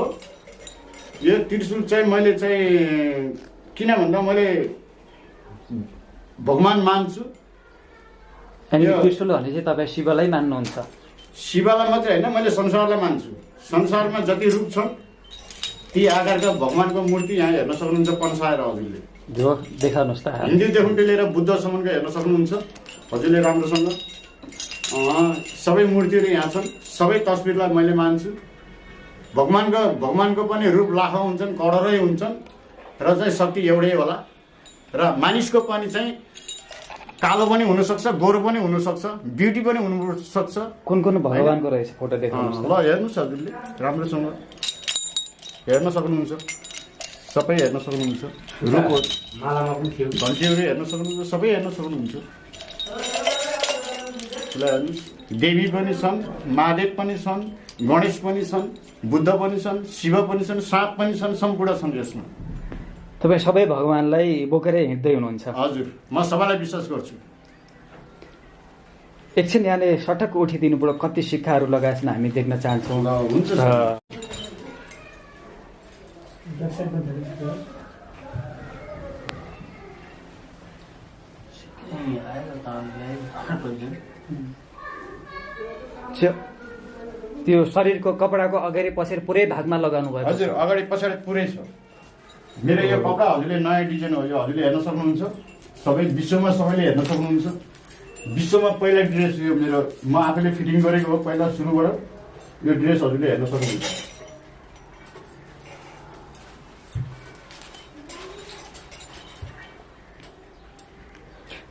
यो त्रिशुल चाहिँ मैले चाहिँ किन भन्दा मैले भगवान मान्छु। अनि त्रिशुल भने चाहिँ तपाईँ शिवलाई मान्नुहुन्छ? शिवलाई मात्रै होइन, मैले संसारलाई मान्छु। संसारमा जति रूप छन् ती आकारका भगवानको मूर्ति यहाँ हेर्न सक्नुहुन्छ पन्साएर हजुरले। जो देखाउनुहोस् त। हिन्दूदेखि लिएर बुद्धसम्मको हेर्न सक्नुहुन्छ हजुरले राम्रोसँग। सबै मूर्तिहरू यहाँ छन्, सबै तस्बिरलाई मैले मान्छु। भगवानको पनि रूप लाखौँ हुन्छन्, करोडै हुन्छन् र चाहिँ शक्ति एउटै होला। र मानिसको पनि चाहिँ कालो पनि हुनसक्छ, गोरो पनि हुनसक्छ, ब्युटी पनि हुनसक्छ। कुन भगवानको रहेछ फोटो देखाउनुहोस् ल हेर्नुहोस् हजुरले राम्रोसँग हेर्न सक्नुहुन्छ, सबै हेर्न सक्नुहुन्छ। रुखो मालामा पनि थियो, घन्टीहरू हेर्न सक्नुहुन्छ, सबै हेर्न सक्नुहुन्छ। ल हेर्नुहोस्, देवी पनि छन्, महादेव पनि छन्, गणेश पनि छन्, बुद्ध पनि छन्, शिव पनि छन्, साँप पनि छन्, सम्पूर्ण छन् यसमा। तपाईँ सबै भगवानलाई बोकेर हिँड्दै हुनुहुन्छ? हजुर, म सबैलाई विश्वास गर्छु। एकछिन यहाँले सटक्क उठिदिनु पऱ्यो, कति सिक्काहरू लगाएका छन् हामी देख्न चाहन्छौँ। हुन्छ त्यो शरीरको कपडाको अगाडि पछाडि पुरै भागमा लगाउनु भयो? हजुर, अगाडि पछाडि पुरै छ। मेरो यो कपडा हजुरले नयाँ डिजाइन हो, यो हजुरले हेर्न सक्नुहुन्छ। सबै विश्वमा सबैले हेर्न सक्नुहुन्छ। विश्वमा पहिला ड्रेस यो मेरो म आफैले फिटिङ गरेको हो पहिला सुरुबाट। यो ड्रेस हजुरले हेर्न सक्नुहुन्छ।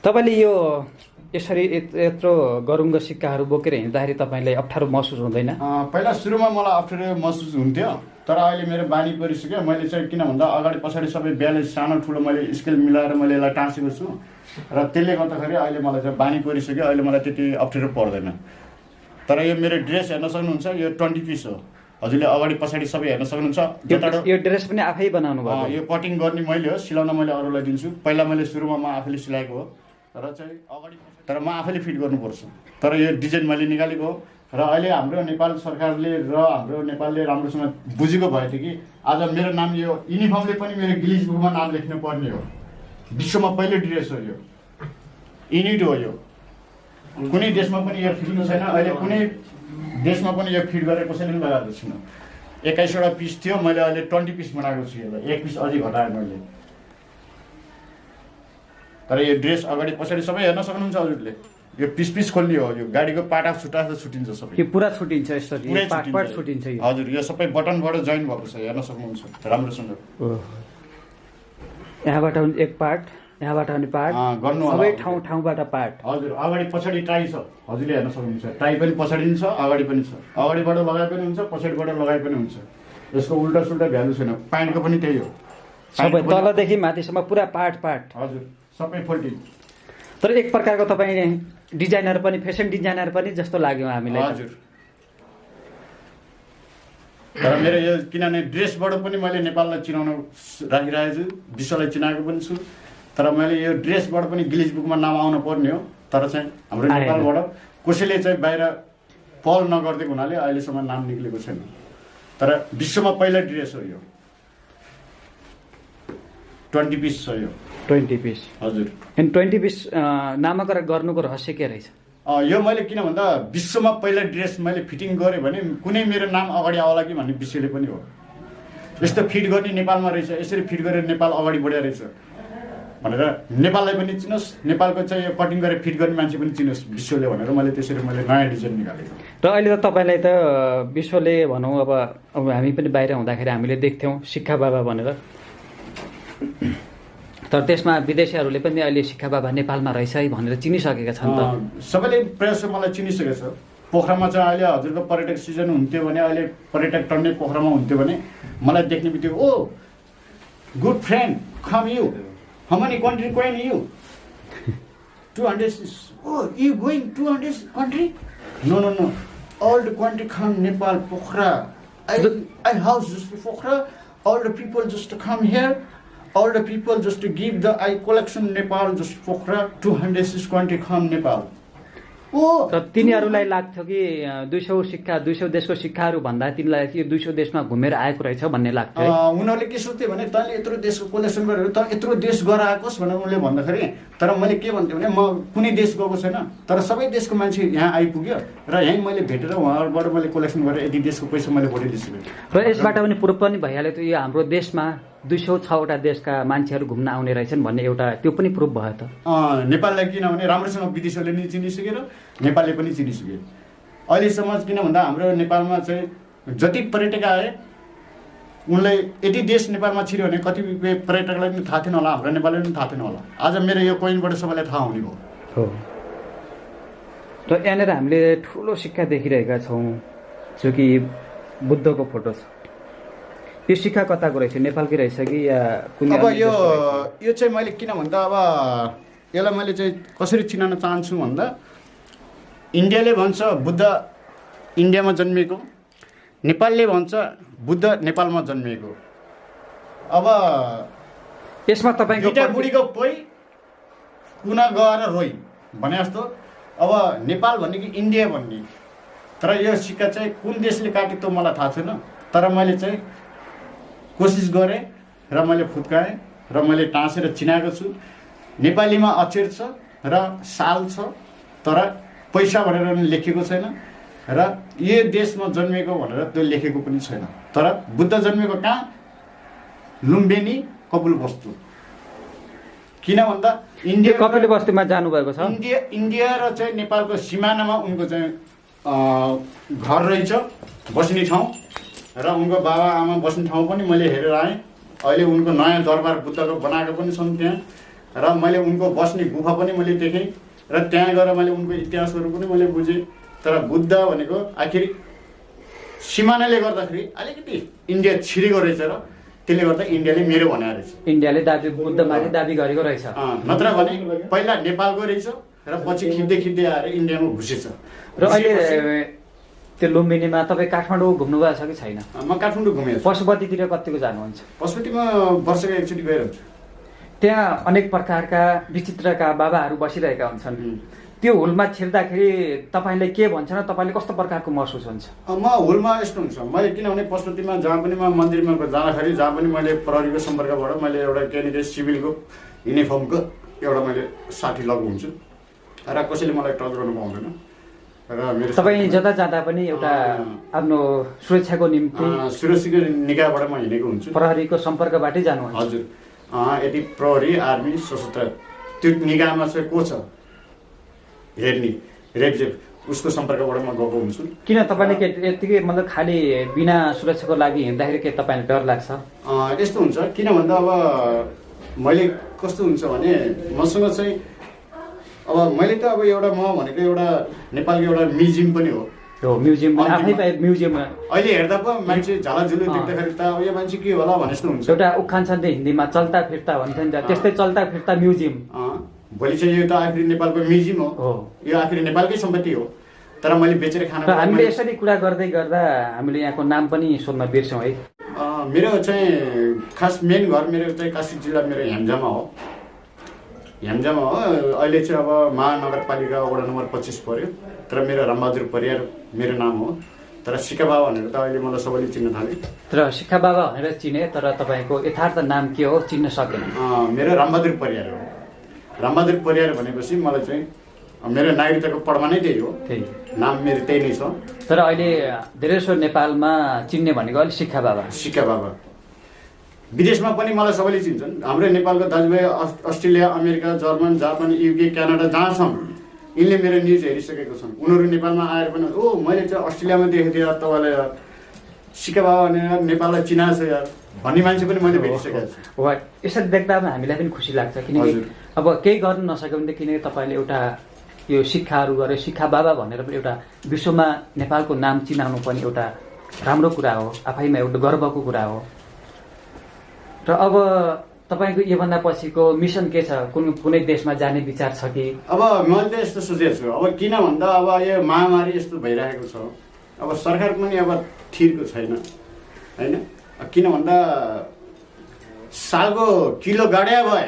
तपाईँले यो यसरी यत्रो गरुङ्गो सिक्काहरू बोकेर हिँड्दाखेरि तपाईँलाई अप्ठ्यारो महसुस हुँदैन? पहिला सुरुमा मलाई अप्ठ्यारो महसुस हुन्थ्यो, तर अहिले मेरो बानी परिसक्यो। मैले चाहिँ किन भन्दा अगाडि पछाडि सबै ब्यालेन्स सानो ठुलो मैले स्केल मिलाएर मैले यसलाई टाँसेको छु र त्यसले गर्दाखेरि अहिले मलाई चाहिँ बानी परिसक्यो। अहिले मलाई त्यति अप्ठ्यारो पर्दैन। तर यो मेरो ड्रेस हेर्न सक्नुहुन्छ, यो 20 पिस हो। हजुरले अगाडि पछाडि सबै हेर्न सक्नुहुन्छ। यो ड्रेस पनि आफै बनाउनु भयो? यो कटिङ गर्ने मैले हो, सिलाउन मैले अरूलाई दिन्छु। पहिला मैले सुरुमा म आफैले सिलाएको हो, र चाहिँ अगाडि तर म आफैले फिट गर्नुपर्छ। तर यो डिजाइन मैले निकालेको हो र अहिले हाम्रो नेपाल सरकारले र हाम्रो नेपालले राम्रोसँग बुझेको भयो कि आज मेरो नाम यो युनिफर्मले पनि मेरो गिलिज बुकमा नाम लेख्नु पर्ने हो। विश्वमा पहिलो ड्रेस हो यो, युनिट हो यो। कुनै देशमा पनि यो फिटिङ छैन। अहिले कुनै देशमा पनि यो फिट गरेर कसैले पनि लगाएको छैन। 21वटा पिस थियो, मैले अहिले 20 पिस बनाएको छु। यसलाई 1 पिस अझै घटाएँ मैले। तर यो ड्रेस अगाडि पछाडि सबै हेर्न सक्नुहुन्छ हजुरले। यो पिस खोल्ने हो, यो गाडीको पाटा छुट्टा छुटिन्छ सबै। यो पुरा छुटिन्छ यसरी? पार्ट छुटिन्छ यो? हजुर, यो सबै बटनबाट जोइन भएको छ, हेर्न सक्नुहुन्छ राम्रोसँग। यहाँबाट एक पार्ट, यहाँबाट पनि पार्ट, सबै ठाउँबाट पार्ट। हजुर, अगाडि पछाडि टाई छ, हजुरले हेर्न सक्नुहुन्छ। टाई पनि पछाडि छ, अगाडि पनि छ। अगाडिबाट लगाए पनि हुन्छ, पछाडिबाट लगाए पनि हुन्छ। यसको उल्टा सुल्टा भ्यालु छैन। प्यान्टको पनि त्यही हो, सबै तलदेखि माथिसम्म पुरा पार्ट। हजुर, सबै फोल्डिङ। तर एक प्रकारको तपाईँ डिजाइनर पनि फेसन डिजाइनर पनि जस्तो लाग्यो हामीलाई। हजुर। तर मेरो यो किनभने ड्रेसबाट पनि मैले नेपाललाई चिनाउन राखिरहेको छु, विश्वलाई चिनाएको पनि छु। तर मैले यो ड्रेसबाट पनि गिलिज बुकमा नाम आउनु पर्ने हो, तर चाहिँ हाम्रो नेपालबाट कसैले चाहिँ बाहिर पहल नगरिदिएको हुनाले अहिलेसम्म नाम निक्लेको छैन। तर विश्वमा पहिला ड्रेस हो यो, 20 पिस छ यो। 20 पिस? हजुर। अनि 20 पिस नामाकरण गर्नुको रहस्य के रहेछ? यो मैले किन भन्दा विश्वमा पहिला ड्रेस मैले फिटिङ गरेँ भने कुनै मेरो नाम अगाडि आउला कि भन्ने विषयले पनि हो। यस्तो फिट गर्ने नेपालमा रहेछ, यसरी फिट गरेर नेपाल अगाडि बढेको रहेछ भनेर नेपाललाई पनि चिनोस्, नेपालको चाहिँ यो कटिङ गरेर फिट गर्ने मान्छे पनि चिनोस् विश्वले भनेर मैले त्यसरी मैले नयाँ डिजाइन निकालेको। र अहिले त तपाईँलाई त विश्वले भनौँ अब हामी पनि बाहिर हुँदाखेरि हामीले देख्थ्यौँ शिखा बाबा भनेर, तर त्यसमा विदेशीहरूले पनि अहिले शिखा बाबा नेपालमा रहेछ है भनेर चिनिसकेका छन् त। सबैले प्रायः मलाई चिनिसकेको छ। पोखरामा चाहिँ अहिले हजुरको पर्यटक सिजन हुन्थ्यो भने, अहिले पर्यटक टन्नै पोखरामा हुन्थ्यो भने मलाई देख्ने बित्तिकै oh good friend come you, how many country going you? 200. Oh, you going 200 country? No. All the country come Nepal, Pokhara. I house just Pokhara. All the people just to come here. All the people just to give the I collection Nepal just Pokhara. 200 country come Nepal. र तिनीहरूलाई लाग्थ्यो कि 200 देशको शिक्षाहरू भन्दा तिनीलाई कि 200 देशमा घुमेर आएको रहेछ भन्ने लाग्थ्यो। उनीहरूले के सोध्थ्यो भने तैँले यत्रो देशको कलेक्सन गरेर त यत्रो देश गएर आएकोस् भनेर उनले भन्दाखेरि, तर मैले के भन्थेँ भने म कुनै देश गएको छैन, तर सबै देशको मान्छे यहाँ आइपुग्यो र यहीँ मैले भेटेर उहाँहरूबाट मैले कलेक्सन गरेर यति देशको पैसा मैले भोलि दिइसकेँ। र यसबाट पनि प्रुफ पनि भइहाल्यो त यो हाम्रो देशमा 206वटा देशका मान्छेहरू घुम्न आउने रहेछन् भन्ने एउटा त्यो पनि प्रुफ भयो त। नेपाललाई किनभने राम्रोसँग विदेशीहरूले नि चिनिसके र नेपालले पनि चिनिसके। अहिलेसम्म किन भन्दा हाम्रो नेपालमा चाहिँ जति पर्यटक आए उनलाई यति देश नेपालमा छिर्यो भने कतिपय पर्यटकलाई पनि थाहा थिएन होला, हाम्रो नेपाललाई पनि थाहा थिएन होला। आज मेरो यो कोइनबाट सबैलाई थाहा हुने भयो। हो। र यहाँनिर हामीले ठुलो सिक्का देखिरहेका छौँ जो कि बुद्धको फोटो छ। यो सिक्का कताको रहेछ, नेपालकै रहेछ कि या कुनै? अब यो चाहिँ मैले किन भन्दा अब यसलाई मैले चाहिँ कसरी चिनाउन चाहन्छु भन्दा इन्डियाले भन्छ बुद्ध इन्डियामा जन्मिएको, नेपालले भन्छ बुद्ध नेपालमा जन्मिएको। अब यसमा तपाईँको दुईटा बुढीको पोइ कुना गएर रोइ भने जस्तो अब नेपाल भन्ने कि इन्डिया भन्ने। तर यो सिक्का चाहिँ कुन देशले काट्यो त मलाई थाहा छैन, तर मैले चाहिँ कोसिस गरेँ र मैले फुत्काएँ र मैले टाँसेर चिनाएको छु। नेपालीमा अक्षर छ र साल छ, तर पैसा भनेर लेखेको छैन र यो देशमा जन्मेको भनेर त्यो लेखेको पनि छैन। तर बुद्ध जन्मेको कहाँ? लुम्बिनी कपिलवस्तु। किन भन्दा इन्डिया कपिलवस्तुमा जानुभएको छ। इन्डिया र चाहिँ नेपालको सिमानामा उनको चाहिँ घर रहेछ, बस्ने ठाउँ, र उनको बाबा आमा बस्ने ठाउँ पनि मैले हेरेर आएँ। अहिले उनको नयाँ दरबार बुद्धको बनाएको पनि छन् त्यहाँ, र मैले उनको बस्ने गुफा पनि मैले देखेँ र त्यहाँ गएर मैले उनको इतिहासहरू पनि मैले बुझेँ। तर बुद्ध भनेको आखिर सिमानाले गर्दाखेरि अलिकति इन्डिया छिरेको रहेछ र त्यसले गर्दा इन्डियाले मेरो भनेको रहेछ। इन्डियाले बुद्धमाथि दाबी गरेको रहेछ। नत्र भने पहिला नेपालको रहेछ र पछि खिच्दै आएर इन्डियामा घुसेछ। र अहिले त्यो लुम्बिनीमा तपाईँ काठमाडौँ घुम्नु गएको छ कि छैन? म काठमाडौँ घुमेको छु। पशुपतितिर कतिको जानुहुन्छ? पशुपतिमा वर्षको एकचोटि गएर हुन्छ। त्यहाँ अनेक प्रकारका विचित्रका बाबाहरू बसिरहेका हुन्छन्। त्यो हुलमा छिर्दाखेरि तपाईँले के भन्छ र तपाईँले कस्तो प्रकारको महसुस हुन्छ? म हुलमा यस्तो हुन्छ, मैले किनभने पशुपतिमा जहाँ पनि म मन्दिरमा जाँदाखेरि जहाँ पनि मैले प्रहरीको सम्पर्कबाट मैले एउटा क्यान्डिडेट सिभिलको युनिफर्मको एउटा मैले साथी लगेको हुन्छु र कसैले मलाई टच गर्नु पाउँदैन। र मेरो तपाईँ जता जाँदा पनि एउटा आफ्नो सुरक्षाको निम्ति सुरक्षाको निकायबाट म हिँडेको हुन्छु। प्रहरीको सम्पर्कबाटै जानुहुन्छ? हजुर। यदि प्रहरी आर्मी सशस्त्र त्यो निकायमा चाहिँ को छ हेर्ने रेपजेप उसको सम्पर्कबाट म गएको हुन्छु। किन तपाईँले के यतिकै मतलब खालि बिना सुरक्षाको लागि हिँड्दाखेरि के तपाईँलाई डर लाग्छ? यस्तो हुन्छ, किन भन्दा अब मैले कस्तो हुन्छ भने मसँग चाहिँ अब मैले त अब एउटा म भनेको एउटा नेपालको एउटा म्युजियम पनि हो। म्युजियम आफ्नै म्युजियम अहिले हेर्दा पो मान्छे झालाझुलु देख्दाखेरि त अब यो मान्छे के होला भने जस्तो हुन्छ। एउटा उखान छ नि हिन्दीमा चल्ता फिर्ता भन्छ नि त, त्यस्तै चल्ता फिर्ता म्युजियम। भोलि चाहिँ यो त आखिर नेपालको म्युजियम हो, यो आखिर नेपालकै सम्पत्ति हो, तर मैले बेचेर खान हामीले यसरी कुरा गर्दै गर्दा हामीले यहाँको नाम पनि सोध्न बिर्स्यौँ है। मेरो चाहिँ खास मेन घर मेरो चाहिँ काशी जिल्ला मेरो ह्याम्जामा हो। ह्याम्जामा हो। अहिले चाहिँ अब महानगरपालिका वडा नम्बर 25 पर्यो, तर मेरो रामबहादुर परियार मेरो नाम हो। तर सिक्का बाबा भनेर त अहिले मलाई सबैले चिन्न थाले। तर सिक्का बाबा भनेर चिने, तर तपाईँको यथार्थ नाम के हो चिन्न सकेन। मेरो रामबहादुर परियार हो। रामबहादुर परियार भनेपछि मलाई चाहिँ मेरो नागरिकताको पढमा नै त्यही हो, नाम मेरो त्यही नै छ। तर अहिले धेरै जसो नेपालमा चिन्ने भनेको अहिले सिक्का बाबा। सिक्का बाबा विदेशमा पनि मलाई सबैले चिन्छन्। हाम्रो नेपालको दाजुभाइ Australia, America, German, Japan, UK, Canada जहाँ छन् यिनले मेरो न्युज हेरिसकेको छन्। उनीहरू नेपालमा आएर पनि मैले चाहिँ अस्ट्रेलियामा देखेको थिएँ यार तपाईँलाई, यार सिक्का बाबा भनेर नेपाललाई चिनाएको छ यार भन्ने मान्छे पनि मैले भेटिसकेको छु। यसरी देख्दा हामीलाई पनि खुसी लाग्छ, किनकि अब केही गर्नु नसक्यो भने किनकि तपाईँले एउटा यो शिक्षाहरू गरे, शिक्षा बाबा भनेर पनि एउटा विश्वमा नेपालको नाम चिनाउनु पनि एउटा राम्रो कुरा हो, आफैमा एउटा गर्वको कुरा हो। र अब तपाईँको योभन्दा पछिको मिसन के छ? कुनै देशमा जाने विचार छ कि? अब मैले त यस्तो सोचेको छु, अब किन भन्दा अब यो महामारी यस्तो भइरहेको छ, अब सरकार पनि अब थिरको छैन होइन। किन भन्दा सालको किलो गाडिया भए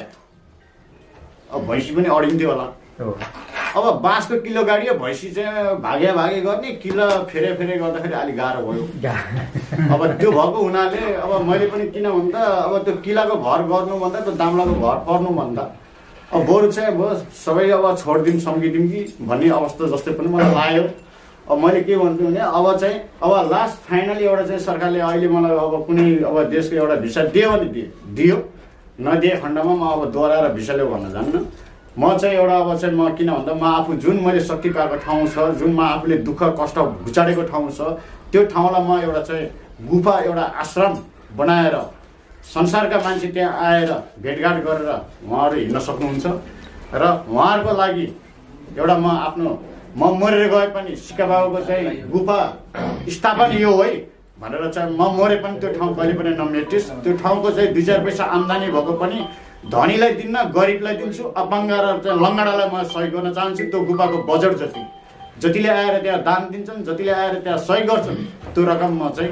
अब भैँसी पनि अडिन्थ्यो होला। अब बाँसको किलो गाडियो, भैँसी चाहिँ भागे गर्ने, किलो फेरे गर्दाखेरि अलिक गाह्रो भयो। अब त्यो भएको हुनाले अब मैले पनि किन भन्दा अब त्यो किलाको भर गर्नुभन्दा त्यो दामलाको भर पर्नुभन्दा अब बरु चाहिँ अब सबै अब छोडिदिउँ सम्झिदिउँ कि भन्ने अवस्था जस्तै पनि मलाई लाग्यो। अब मैले के भन्छु भने अब चाहिँ अब लास्ट फाइनली एउटा चाहिँ सरकारले अहिले मलाई अब कुनै अब देशको एउटा भिसा दियो भने दियो, नदिए खण्डमा म अब दोहोऱ्याएर भिसा ल्याऊ भन्न जान्न। म चाहिँ एउटा अब चाहिँ म किन भन्दा म आफू जुन मैले शक्ति पाएको ठाउँ छ, जुन म आफूले दुःख कष्ट घुचाडेको ठाउँ छ, त्यो ठाउँलाई म एउटा चाहिँ गुफा एउटा आश्रम बनाएर संसारका मान्छे त्यहाँ आएर भेटघाट गरेर उहाँहरू हिँड्न सक्नुहुन्छ। र उहाँहरूको लागि एउटा म मरेर गए पनि सिक्का बाबाको चाहिँ गुफा स्थापना यो है भनेर चाहिँ म मरे पनि त्यो ठाउँ कहिले पनि नमेटिस्। त्यो ठाउँको चाहिँ 2-4 पैसा आम्दानी भएको पनि धनीलाई दिन्न, गरिबलाई दिन्छु, अपाङ्ग र चाहिँ लङ्गडालाई म सहयोग गर्न चाहन्छु। त्यो गुफाको बजेट जतिले आएर त्यहाँ दान दिन्छन्, जतिले आएर त्यहाँ सहयोग गर्छन्, त्यो रकम म चाहिँ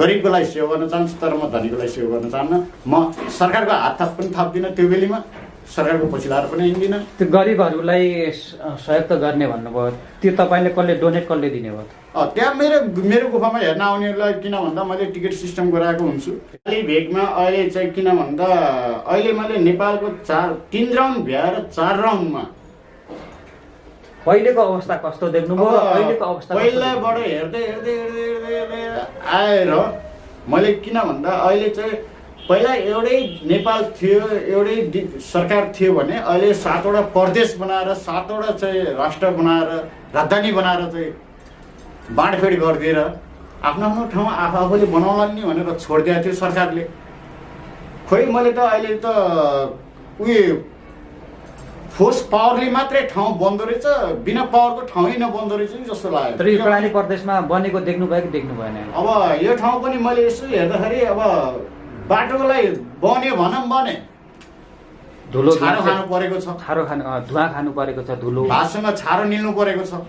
गरिबको लागि सेवा गर्न चाहन्छु, तर म धनीको लागि सेवा गर्न चाहन्न। म सरकारको हात थाप पनि थाप्दिनँ, त्यो बेलीमा सरकारको पछि लाएर पनि हिँड्दिनँ। त्यो गरिबहरूलाई सहयोग त गर्ने भन्नुभयो, त्यो तपाईँले कसले डोनेट कसले दिने भयो? त्यहाँ मेरो गुफामा हेर्न आउनेहरूलाई किन भन्दा मैले टिकट सिस्टम गराएको हुन्छु। खाली भेगमा अहिले चाहिँ किन भन्दा अहिले मैले नेपालको 3 राउन्ड भ्याएर 4 राउन्डमा पहिलेको अवस्था कस्तो देख्नुभयो? अहिलेको अवस्था पहिलाबाट हेर्दै आएर मैले किन भन्दा अहिले चाहिँ पहिला एउटै नेपाल थियो, एउटै सरकार थियो भने अहिले 7वटा प्रदेश बनाएर 7वटा चाहिँ राष्ट्र बनाएर राजधानी बनाएर चाहिँ बाँडफेड गरिदिएर आफ्नो ठाउँ आफूले बनाउला नि भनेर छोडिदिएको थियो सरकारले। खोइ मैले त अहिले त फोर्स पावरले मात्रै ठाउँ बन्दो रहेछ, बिना पावरको ठाउँ नबन्दो रहेछ नि जस्तो लाग्यो। तर यो प्रणाली प्रदेशमा बनेको देख्नुभयो कि देख्नु भएन? अब यो ठाउँ पनि मैले यसो हेर्दाखेरि अब बाटोको लागि बन्यो भनौँ भने धुलो छारो खानु परेको छ, धुवा खानु परेको छ, धुलो भातसँग छारो निल्नु परेको छ।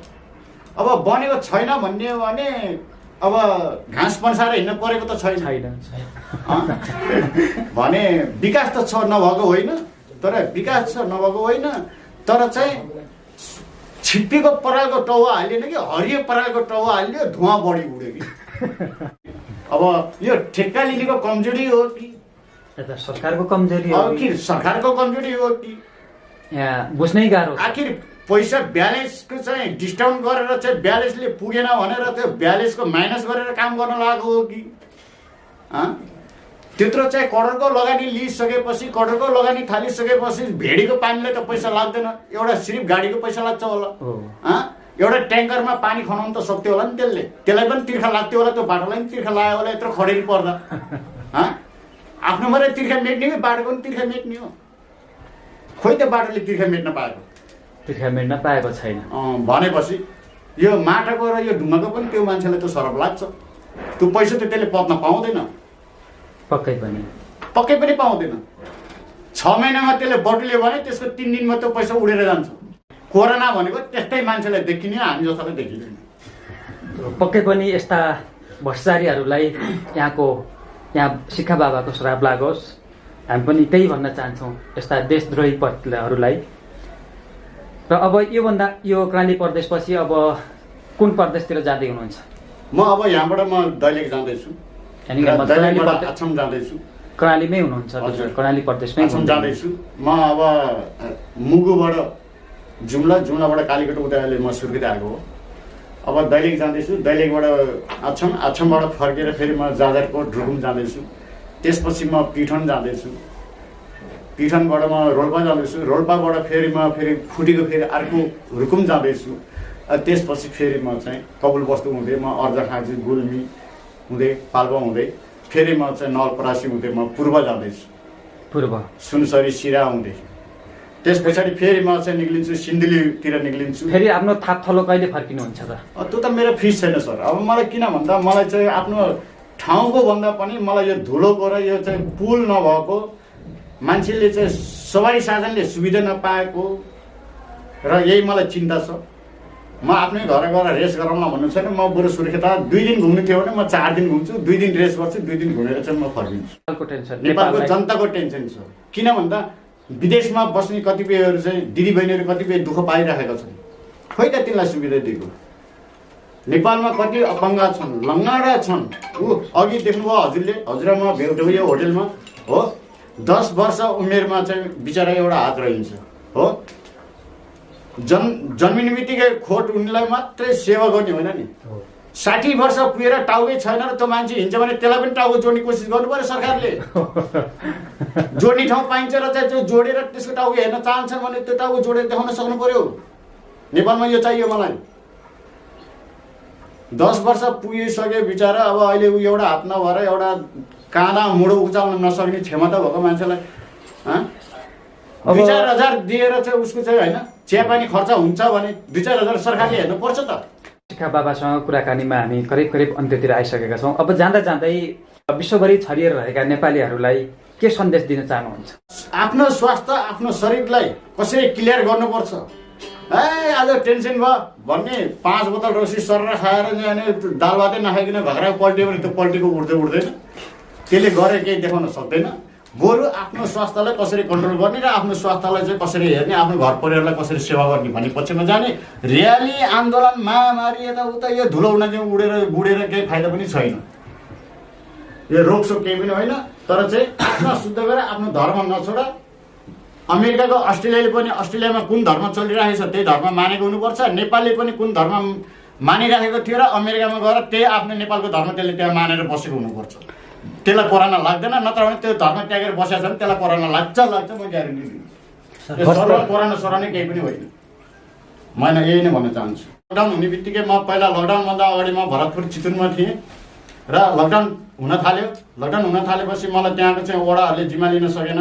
अब बनेको छैन भन्ने भने अब घाँस पन्साएर हिँड्नु परेको त छैन भने विकास त छ नभएको होइन, तर विकास छ नभएको होइन, तर चाहिँ छिप्पीको परालको टाउवा हालिएन कि हरियो परालको टाउवा हालियो, धुवा बढी उड्यो कि। अब यो ठेक्का लिनेको कमजोरी हो कि सरकारको कमजोरी हो कि सरकारको कमजोरी हो कि बुझ्नै गाह्रो। आखिर पैसा ब्यालेन्सको चाहिँ डिस्काउन्ट गरेर चाहिँ ब्यालेन्सले पुगेन भनेर त्यो ब्यालेन्सको माइनस गरेर काम गर्न लागेको हो कि त्यत्रो चाहिँ करोडको लगानी लिइसकेपछि, करोडको लगानी थालिसकेपछि भेडीको पानीले त पैसा लाग्दैन, एउटा सिर्फ गाडीको पैसा लाग्छ होला। एउटा ट्याङ्करमा पानी खनाउनु त सक्थ्यो होला नि, त्यसलाई पनि तिर्खा लाग्थ्यो होला, त्यो बाटोलाई पनि तिर्खा लाग्यो होला यत्रो खडेरी पर्दा। आफ्नो मात्रै तिर्खा मेट्ने कि बाटोको पनि तिर्खा मेट्ने हो? खोइ त्यो बाटोले तिर्खा मेट्न पाएको, तिर्खा मेट्न पाएको छैन भनेपछि यो माटाको र यो ढुङ्गाको पनि त्यो मान्छेलाई त सरप लाग्छ। त्यो पैसा त त्यसले पत्न पाउँदैन, पक्कै पनि पाउँदैन। 6 महिनामा त्यसले बटुल्यो भने त्यसको 3 दिनमा त्यो पैसा उडेर जान्छ। कोरोना भनेको त्यस्तै मान्छेलाई देखिने, हामी जस्तोलाई देखिँदैन। पक्कै पनि यस्ता भ्रष्टाचारीहरूलाई यहाँ शिखा बाबाको श्राप लागोस्। हामी पनि त्यही भन्न चाहन्छौँ यस्ता देशद्रोही पत्रहरूलाई। र अब यो कर्णाली प्रदेशपछि अब कुन प्रदेशतिर जाँदै हुनुहुन्छ? म अब यहाँबाट म दैलेख जाँदैछु, दैलेखबाट आछाम जाँदैछु। कर्णालीमै हुनुहुन्छ? कर्णाली प्रदेशमै आछाम जाँदैछु। म अब मुगुबाट जुम्ला, जुम्लाबाट कालीकोट उता अहिले म सुर्खेत आएको हो। अब दैलेख जाँदैछु, दैलेखबाट आछाम, आछामबाट फर्केर फेरि म जाजरकोट रुकुम जाँदैछु। त्यसपछि म पिठन जाँदैछु, पिठनबाट म रोल्पा जाँदैछु, रोल्पाबाट फेरि म फुटेको फेरि अर्को रुकुम जाँदैछु। त्यसपछि फेरि म चाहिँ कपिलवस्तु हुँदै म अर्जाखाँची, गुल्मी हुँदै पाल्पा हुँदै फेरि म चाहिँ नवलपरासी हुँदै म पूर्व जाँदैछु, पूर्व सुनसरी सिरा हुँदै। त्यस पछाडि फेरि म चाहिँ निक्लिन्छु, सिन्धुलीतिर निक्लिन्छु। फेरि आफ्नो थाप्थलो कहिले फर्किनुहुन्छ त? त्यो त मेरो फिस छैन सर। अब मलाई किन भन्दा मलाई चाहिँ आफ्नो ठाउँको भन्दा पनि मलाई यो धुलोको र यो चाहिँ पुल नभएको, मान्छेले चाहिँ सवारी साधनले सुविधा नपाएको र यही मलाई चिन्ता छ। म आफ्नै घर गएर रेस्ट गराउन भन्नु छैन। म बरु सुर्खेत 2 दिन घुम्नु थियो भने म 4 दिन घुम्छु, 2 दिन रेस्ट गर्छु, 2 दिन घुमेर चाहिँ म फर्किन्छु। नेपालको जनताको टेन्सन छ। किन भन्दा विदेशमा बस्ने कतिपयहरू चाहिँ दिदीबहिनीहरू कतिपय दुःख पाइरहेका छन्, खोइ त तिनलाई सुविधा दिएको। नेपालमा कति अपङ्ग छन्, लङ्गडा छन्। अघि देख्नुभयो हजुरले, म भेट्यो यो होटेलमा हो, 10 वर्ष उमेरमा चाहिँ बिचरा एउटा हात रहन्छ हो। जन्मिने बित्तिकै खोट उनीलाई मात्रै सेवा गर्ने होइन नि। 60 वर्ष पुगेर टाउकै छैन र त्यो मान्छे हिँड्छ भने त्यसलाई पनि टाउको जोड्ने कोसिस गर्नु पर्यो सरकारले। जोड्ने ठाउँ पाइन्छ र चाहिँ त्यो जोडेर त्यसको टाउको हेर्न चाहन्छन् भने त्यो टाउको जोडेर देखाउन सक्नु पर्यो। नेपालमा यो चाहियो मलाई। 10 वर्ष पुगिसक्यो बिचरा, अब अहिले एउटा हात नभएर एउटा काँदा मुडो उचाल्न नसक्ने क्षमता भएको मान्छेलाई 2-4 हजार दिएर चाहिँ उसको चाहिँ होइन चियापानी खर्च हुन्छ भने 2-4 हजार सरकारले हेर्नुपर्छ त। शिखा बाबासँग कुराकानीमा हामी करिब अन्त्यतिर आइसकेका छौँ। अब जाँदा जाँदै विश्वभरि छरिएर रहेका नेपालीहरूलाई के सन्देश दिन चाहनुहुन्छ? आफ्नो स्वास्थ्य, आफ्नो शरीरलाई कसरी क्लियर गर्नुपर्छ। आज टेन्सन भयो भन्ने 5 बोतल रक्सी सरेर खाएर दाल भातै नखाइकन घरमा पल्ट्यो भने त्यो पल्टीको उठ्दैन, त्यसले गरे केही देखाउन सक्दैन। बरु आफ्नो स्वास्थ्यलाई कसरी कन्ट्रोल गर्ने र आफ्नो स्वास्थ्यलाई चाहिँ कसरी हेर्ने, आफ्नो घर परिवारलाई कसरी सेवा गर्ने भन्ने पक्षमा जाने। र्याली, आन्दोलन, महामारी यताउता यो धुलो उडा चाहिँ गुडेर केही फाइदा पनि छैन। यो रोकसोक केही पनि होइन। तर चाहिँ आत्मा शुद्ध गरेर आफ्नो धर्म नछोड। अमेरिकाको अस्ट्रेलियामा कुन धर्म चलिरहेको छ त्यही धर्म मानेको हुनुपर्छ। नेपालले पनि कुन धर्म मानिराखेको थियो र अमेरिकामा गएर त्यही आफ्नो नेपालको धर्म त्यसले त्यहाँ मानेर बसेको हुनुपर्छ। त्यसलाई कोरोना लाग्दैन, नत्र भने त्यो धर्म त्यागेर बसेको छ भने त्यसलाई कोरोना लाग्छ, म ग्यारेन्टी दिन्छु। कोरोना केही पनि होइन। म यही नै भन्न चाहन्छु। लकडाउन हुने बित्तिकै म पहिला लकडाउनभन्दा अगाडि म भरतपुर चितुनमा थिएँ र लकडाउन हुन थालेपछि मलाई त्यहाँको चाहिँ वडाहरूले जिम्मा लिन सकेन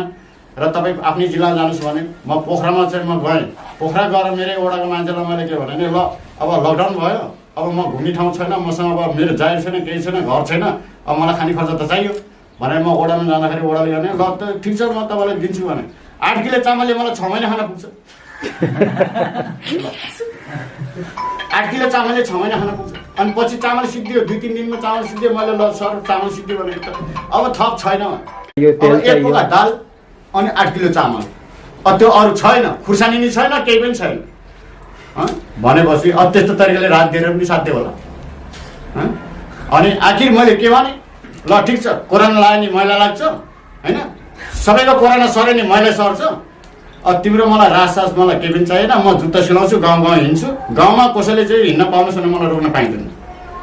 र तपाईँ आफ्नै जिल्ला जानुहोस् भने म पोखरामा चाहिँ म गएँ। पोखरा गएर मेरो वडाको मान्छेलाई मैले के भने ल अब लकडाउन भयो, अब म घुम्ने ठाउँ छैन, मसँग अब मेरो जागिर छैन, केही छैन, घर छैन, अब मलाई खाने खर्च त चाहियो भनेर म वडामा जाँदाखेरि वडाले भने ल त ठिक छ म तपाईँलाई दिन्छु भने 8 किलो चामलले मलाई 6 महिना खान पुग्छ। 8 किलो चामलले 6 महिना खान पुग्छ। अनि पछि चामल सिद्धियो, 2-3 दिनमा चामल सिद्धियो। मैले ल सर चामल सिद्धियो भने अब थप छैन। एक पोका दाल अनि 8 किलो चामल, त्यो अरू छैन, खुर्सानी नि छैन, केही पनि छैन भनेपछि अब त्यस्तो तरिकाले रात दिएर पनि साध्य होला। अनि आखिर मैले के भने ल ठिक छ, कोरोना लाग्यो नि मैला लाग्छ होइन, सबैको कोरोना सर्यो नि मैला सर्छ। तिम्रो मलाई राजसास मलाई केही पनि चाहिएन। म जुत्ता सिलाउँछु, गाउँ हिँड्छु। गाउँमा कसैले चाहिँ हिँड्न पाउनुहोस् भने मलाई रोक्न पाइँदैन।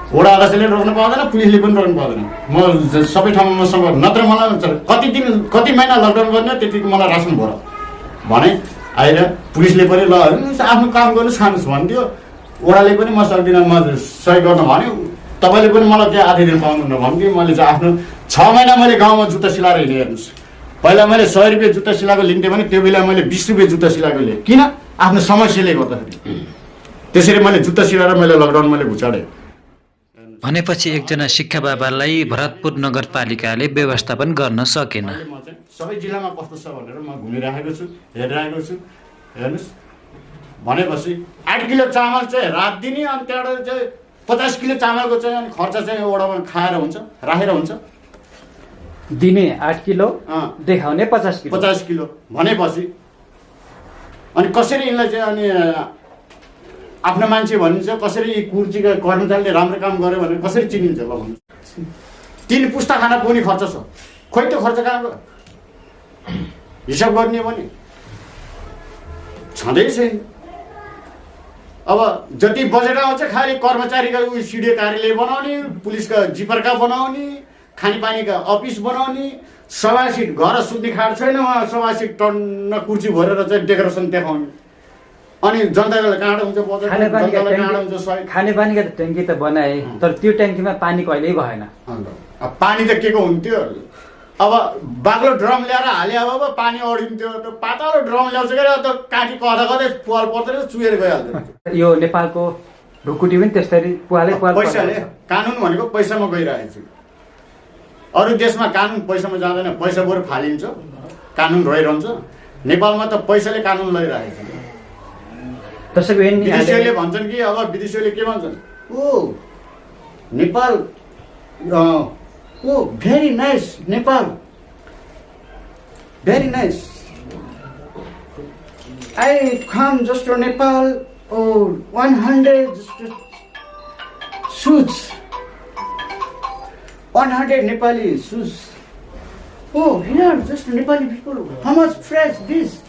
वडा अध्यक्षले रोक्न पाउँदैन, पुलिसले पनि रोक्न पाउँदैन। म सबै ठाउँमा मसँग नत्र मलाई कति महिना लकडाउन गर्ने त्यतिको मलाई रासन भयो भने आएर पुलिसले पनि ल आफ्नो काम गर्नुहोस्, खानुहोस् भनिदियो। वडाले पनि म सक्दिनँ, म सही गर्न भन्यो। तपाईँले पनि मलाई त्यहाँ आधी दिन पाउनुहुन्न भन्थ्यो। मैले चाहिँ आफ्नो 6 महिना मैले गाउँमा जुत्ता सिलाएर हिँडेँ। हेर्नुहोस्, पहिला मैले 100 रुपियाँ जुत्ता सिलाएको लिन्थेँ भने त्यो बेला मैले 20 रुपियाँ जुत्ता सिलाएको लिएँ। किन? आफ्नो समस्याले गर्दाखेरि। त्यसरी मैले जुत्ता सिलाएर मैले लकडाउन मैले घुचाडेँ। भनेपछि एकजना शिक्षा बाबालाई भरतपुर नगरपालिकाले व्यवस्थापन गर्न सकेन। अहिले म चाहिँ सबै जिल्लामा कस्तो छ भनेर म घुमिरहेको छु, हेरिरहेको छु। हेर्नुहोस्, भनेपछि 8 किलो चामल चाहिँ रात दिने, अनि त्यहाँबाट चाहिँ 50 किलो चामलको चाहिँ अनि खर्च चाहिँ वडामा खाएर हुन्छ, राखेर हुन्छ। दिने 8 किलो, देखाउने 50 किलो। 50 किलो भनेपछि अनि कसरी यिनलाई चाहिँ अनि आफ्नो मान्छे भनिन्छ, कसरी यी कुर्चीका कर्मचारीले राम्रो काम गर्यो भनेर कसरी चिनिन्छ? ल भन्नु। 3 पुस्ता खाना पाउने खर्च छ, खोइ त्यो खर्च कहाँ गयो? हिसाब गर्ने हो भने छँदै छैन। अब जति बजेट आउँछ खालि कर्मचारीका उयो सिडिओ कार्यालय बनाउने, पुलिसका जिपरका बनाउने, खानेपानीका अफिस बनाउने, सभा सिट, घर सुत्ने खाट छैन उहाँ सभा सिट टन्न कुर्सी भरेर चाहिँ डेकोरेसन देखाउने। अनि जनताले कहाँ हुन्छ बजेट, जनतालाई कहाँ हुन्छ सहयोग? खानेपानीका ट्याङ्की त बनाए, तर त्यो ट्याङ्कीमा पानी कहिल्यै भएन। अब पानी त के को हुन्थ्यो? अब बाक्लो ड्रम ल्याएर हाले अब पानी अडिन्थ्यो। त्यो पातलो ड्रम ल्याउँछ के त काटी कता कतै पुवाल पर्दैन, चुहेर गइहाल्थ्यो। यो नेपालको ढुकुटी पनि त्यस्तै पुवालै पुवाल। पैसाले, कानुन भनेको पैसामा गइरहेको छ। अरू देशमा कानुन पैसामा जाँदैन, पैसा बरु फालिन्छ, कानुन रहिरहन्छ। नेपालमा त पैसाले कानुन लैरहेको छ। त्यसैको विदेशीले भन्छन् कि अब विदेशीले के भन्छन्? ओ Nepal, oh, very nice, Nepal. Very nice. I come just to Nepal. Oh, 100 suits. 100 Nepali suits. Oh, here, just Nepali people. How much fresh this?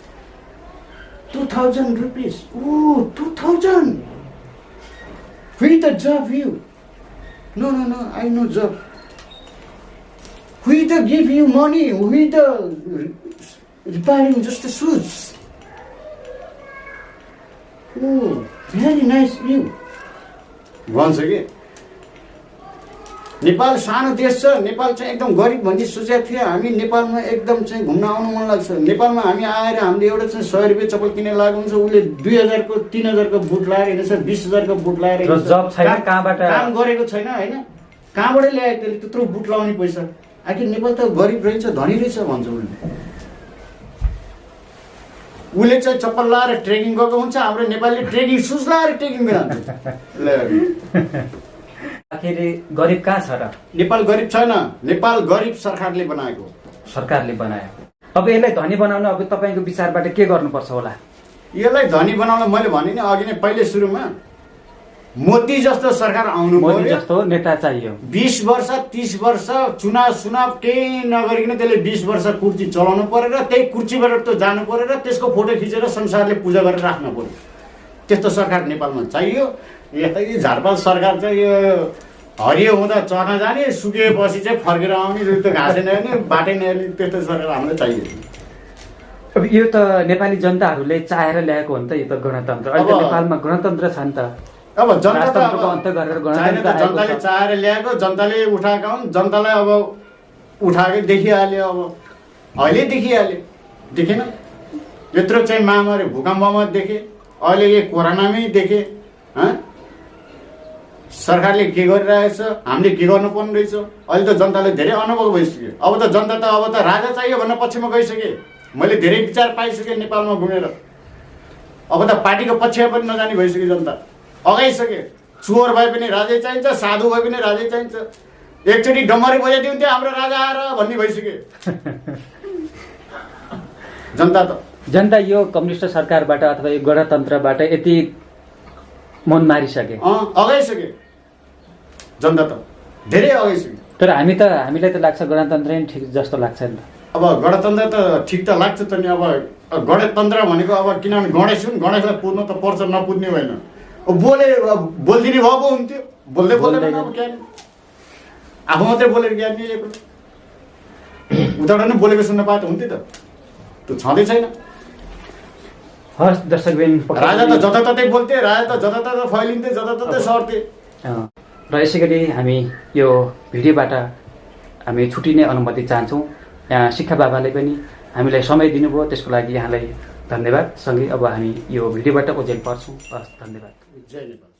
2,000 rupees. Oh, 2,000. With the job you. No, I know job. We the give you money, we the repairing just the suits. Oh, very nice view. भन्छ कि नेपाल सानो देश छ, नेपाल चाहिँ एकदम गरिब भन्ने सोचेको थियो हामी। नेपालमा एकदम चाहिँ घुम्न आउनु मन लाग्छ। नेपालमा हामी आएर हामीले एउटा चाहिँ 100 रुपियाँ चप्पल किनेर लागेको हुन्छ, उसले 2000 को 3000 को बुट लगाएर हिँड्छ, 20000 को बुट लगाएर हिँड्छ। जब छैन, कहाँबाट काम गरेको छैन हैन, कहाँबाट ल्याए त्यसले त्यत्रो बुट लगाउने पैसा? आखिर नेपाल त गरिब रहेछ, धनी रहेछ भन्छ उसले चाहिँ चप्पल लगाएर ट्रेकिङ गएको हुन्छ, हाम्रो नेपालले ट्रेकिङ सुज लगाएर ट्रेकिङ जान्छ। आखिर गरिब कहाँ छ र? नेपाल गरिब छैन, नेपाल गरिब सरकारले बनाएको। सरकारले बनायो। अब यसलाई धनी बनाउन अब तपाईँको विचारबाट के गर्नुपर्छ होला? यसलाई धनी बनाउन मैले भने नि अघि नै पहिले सुरुमा मोदी जस्तो सरकार आउनु पर्यो, मोदी जस्तो नेता चाहियो। 20 वर्ष 30 वर्ष चुनाव केही नगरिकन त्यसले 20 वर्ष कुर्सी चलाउनु पर्यो र त्यही कुर्सीबाट त जानु पर्यो र त्यसको फोटो खिचेर संसारले पूजा गरेर राख्नु पर्यो। त्यस्तो सरकार नेपालमा चाहियो। यतै झारपात सरकार चाहिँ यो हरियो हुँदा चर्न जाने, सुकेपछि चाहिँ फर्केर आउने, त्यो घाँसे नहेर्ने, बाटै नहेर्ने, त्यस्तो सरकार हामीलाई चाहियो। अब यो त नेपाली जनताहरूले चाहेर ल्याएको हो नि त, यो त गणतन्त्र। अहिले नेपालमा गणतन्त्र छ नि त। अब जनता जनताले चाहेर ल्याएको, जनताले उठाएका हुन्, जनतालाई अब उठाएकै देखिहाल्यो। अब अहिले देखिहाल्यो, देखेन? यत्रो चाहिँ महामारी भूकम्पमा देखे, अहिले यो कोरोनामै देखे। सरकारले के गरिरहेछ, हामीले के गर्नुपर्ने रहेछ, अहिले त जनताले धेरै अनुभव भइसक्यो। अब त जनता त अब त राजा चाहियो भन्ने पक्षमा गइसके। मैले धेरै विचार पाइसकेँ नेपालमा घुमेर। अब त पार्टीको पक्षमा पनि नजाने भइसक्यो जनता, अगाइसके। चोर भए पनि राजै चाहिन्छ, साधु भए पनि राजै चाहिन्छ। एकचोटि डम्बरी बजाइदिन्थ्यो हाम्रो राजा आएर भन्ने भइसक्यो जनता यो कम्युनिस्ट सरकारबाट अथवा यो गणतन्त्रबाट यति मन मारिसके, अगाइसके। जनता त धेरै अगाइसके। तर हामीलाई त लाग्छ गणतन्त्र नै ठिक जस्तो लाग्छ नि त। अब गणतन्त्र त ठिक त लाग्छ त नि। अब गणतन्त्र भनेको अब किनभने गणेश हुन्, गणेशलाई पुज्नु त पर्छ, नपुज्ने होइन। बोलिदिने भयो पो हुन्थ्यो, बोल्दै बोल्दैन। अब क्या आफू मात्रै बोलेर ज्ञान दिएको, उताबाट नै बोलेको सुन्न पाए त हुन्थ्यो त। त्यो छँदै छैन। हस् दर्शकबिन, राजा त जताततै बोल्थे, राजा त जताततै फैलिन्थे, जताततै सर्थे। र यसै गरी हामी यो भिडियोबाट हामी छुट्टिने अनुमति चाहन्छौँ। यहाँ शिक्षा बाबाले पनि हामीलाई समय दिनुभयो, त्यसको लागि यहाँलाई धन्यवाद। सँगै अब हामी यो भिडियोबाट ओजेल पर्छौँ। हस्, धन्यवाद। जय नेपाल।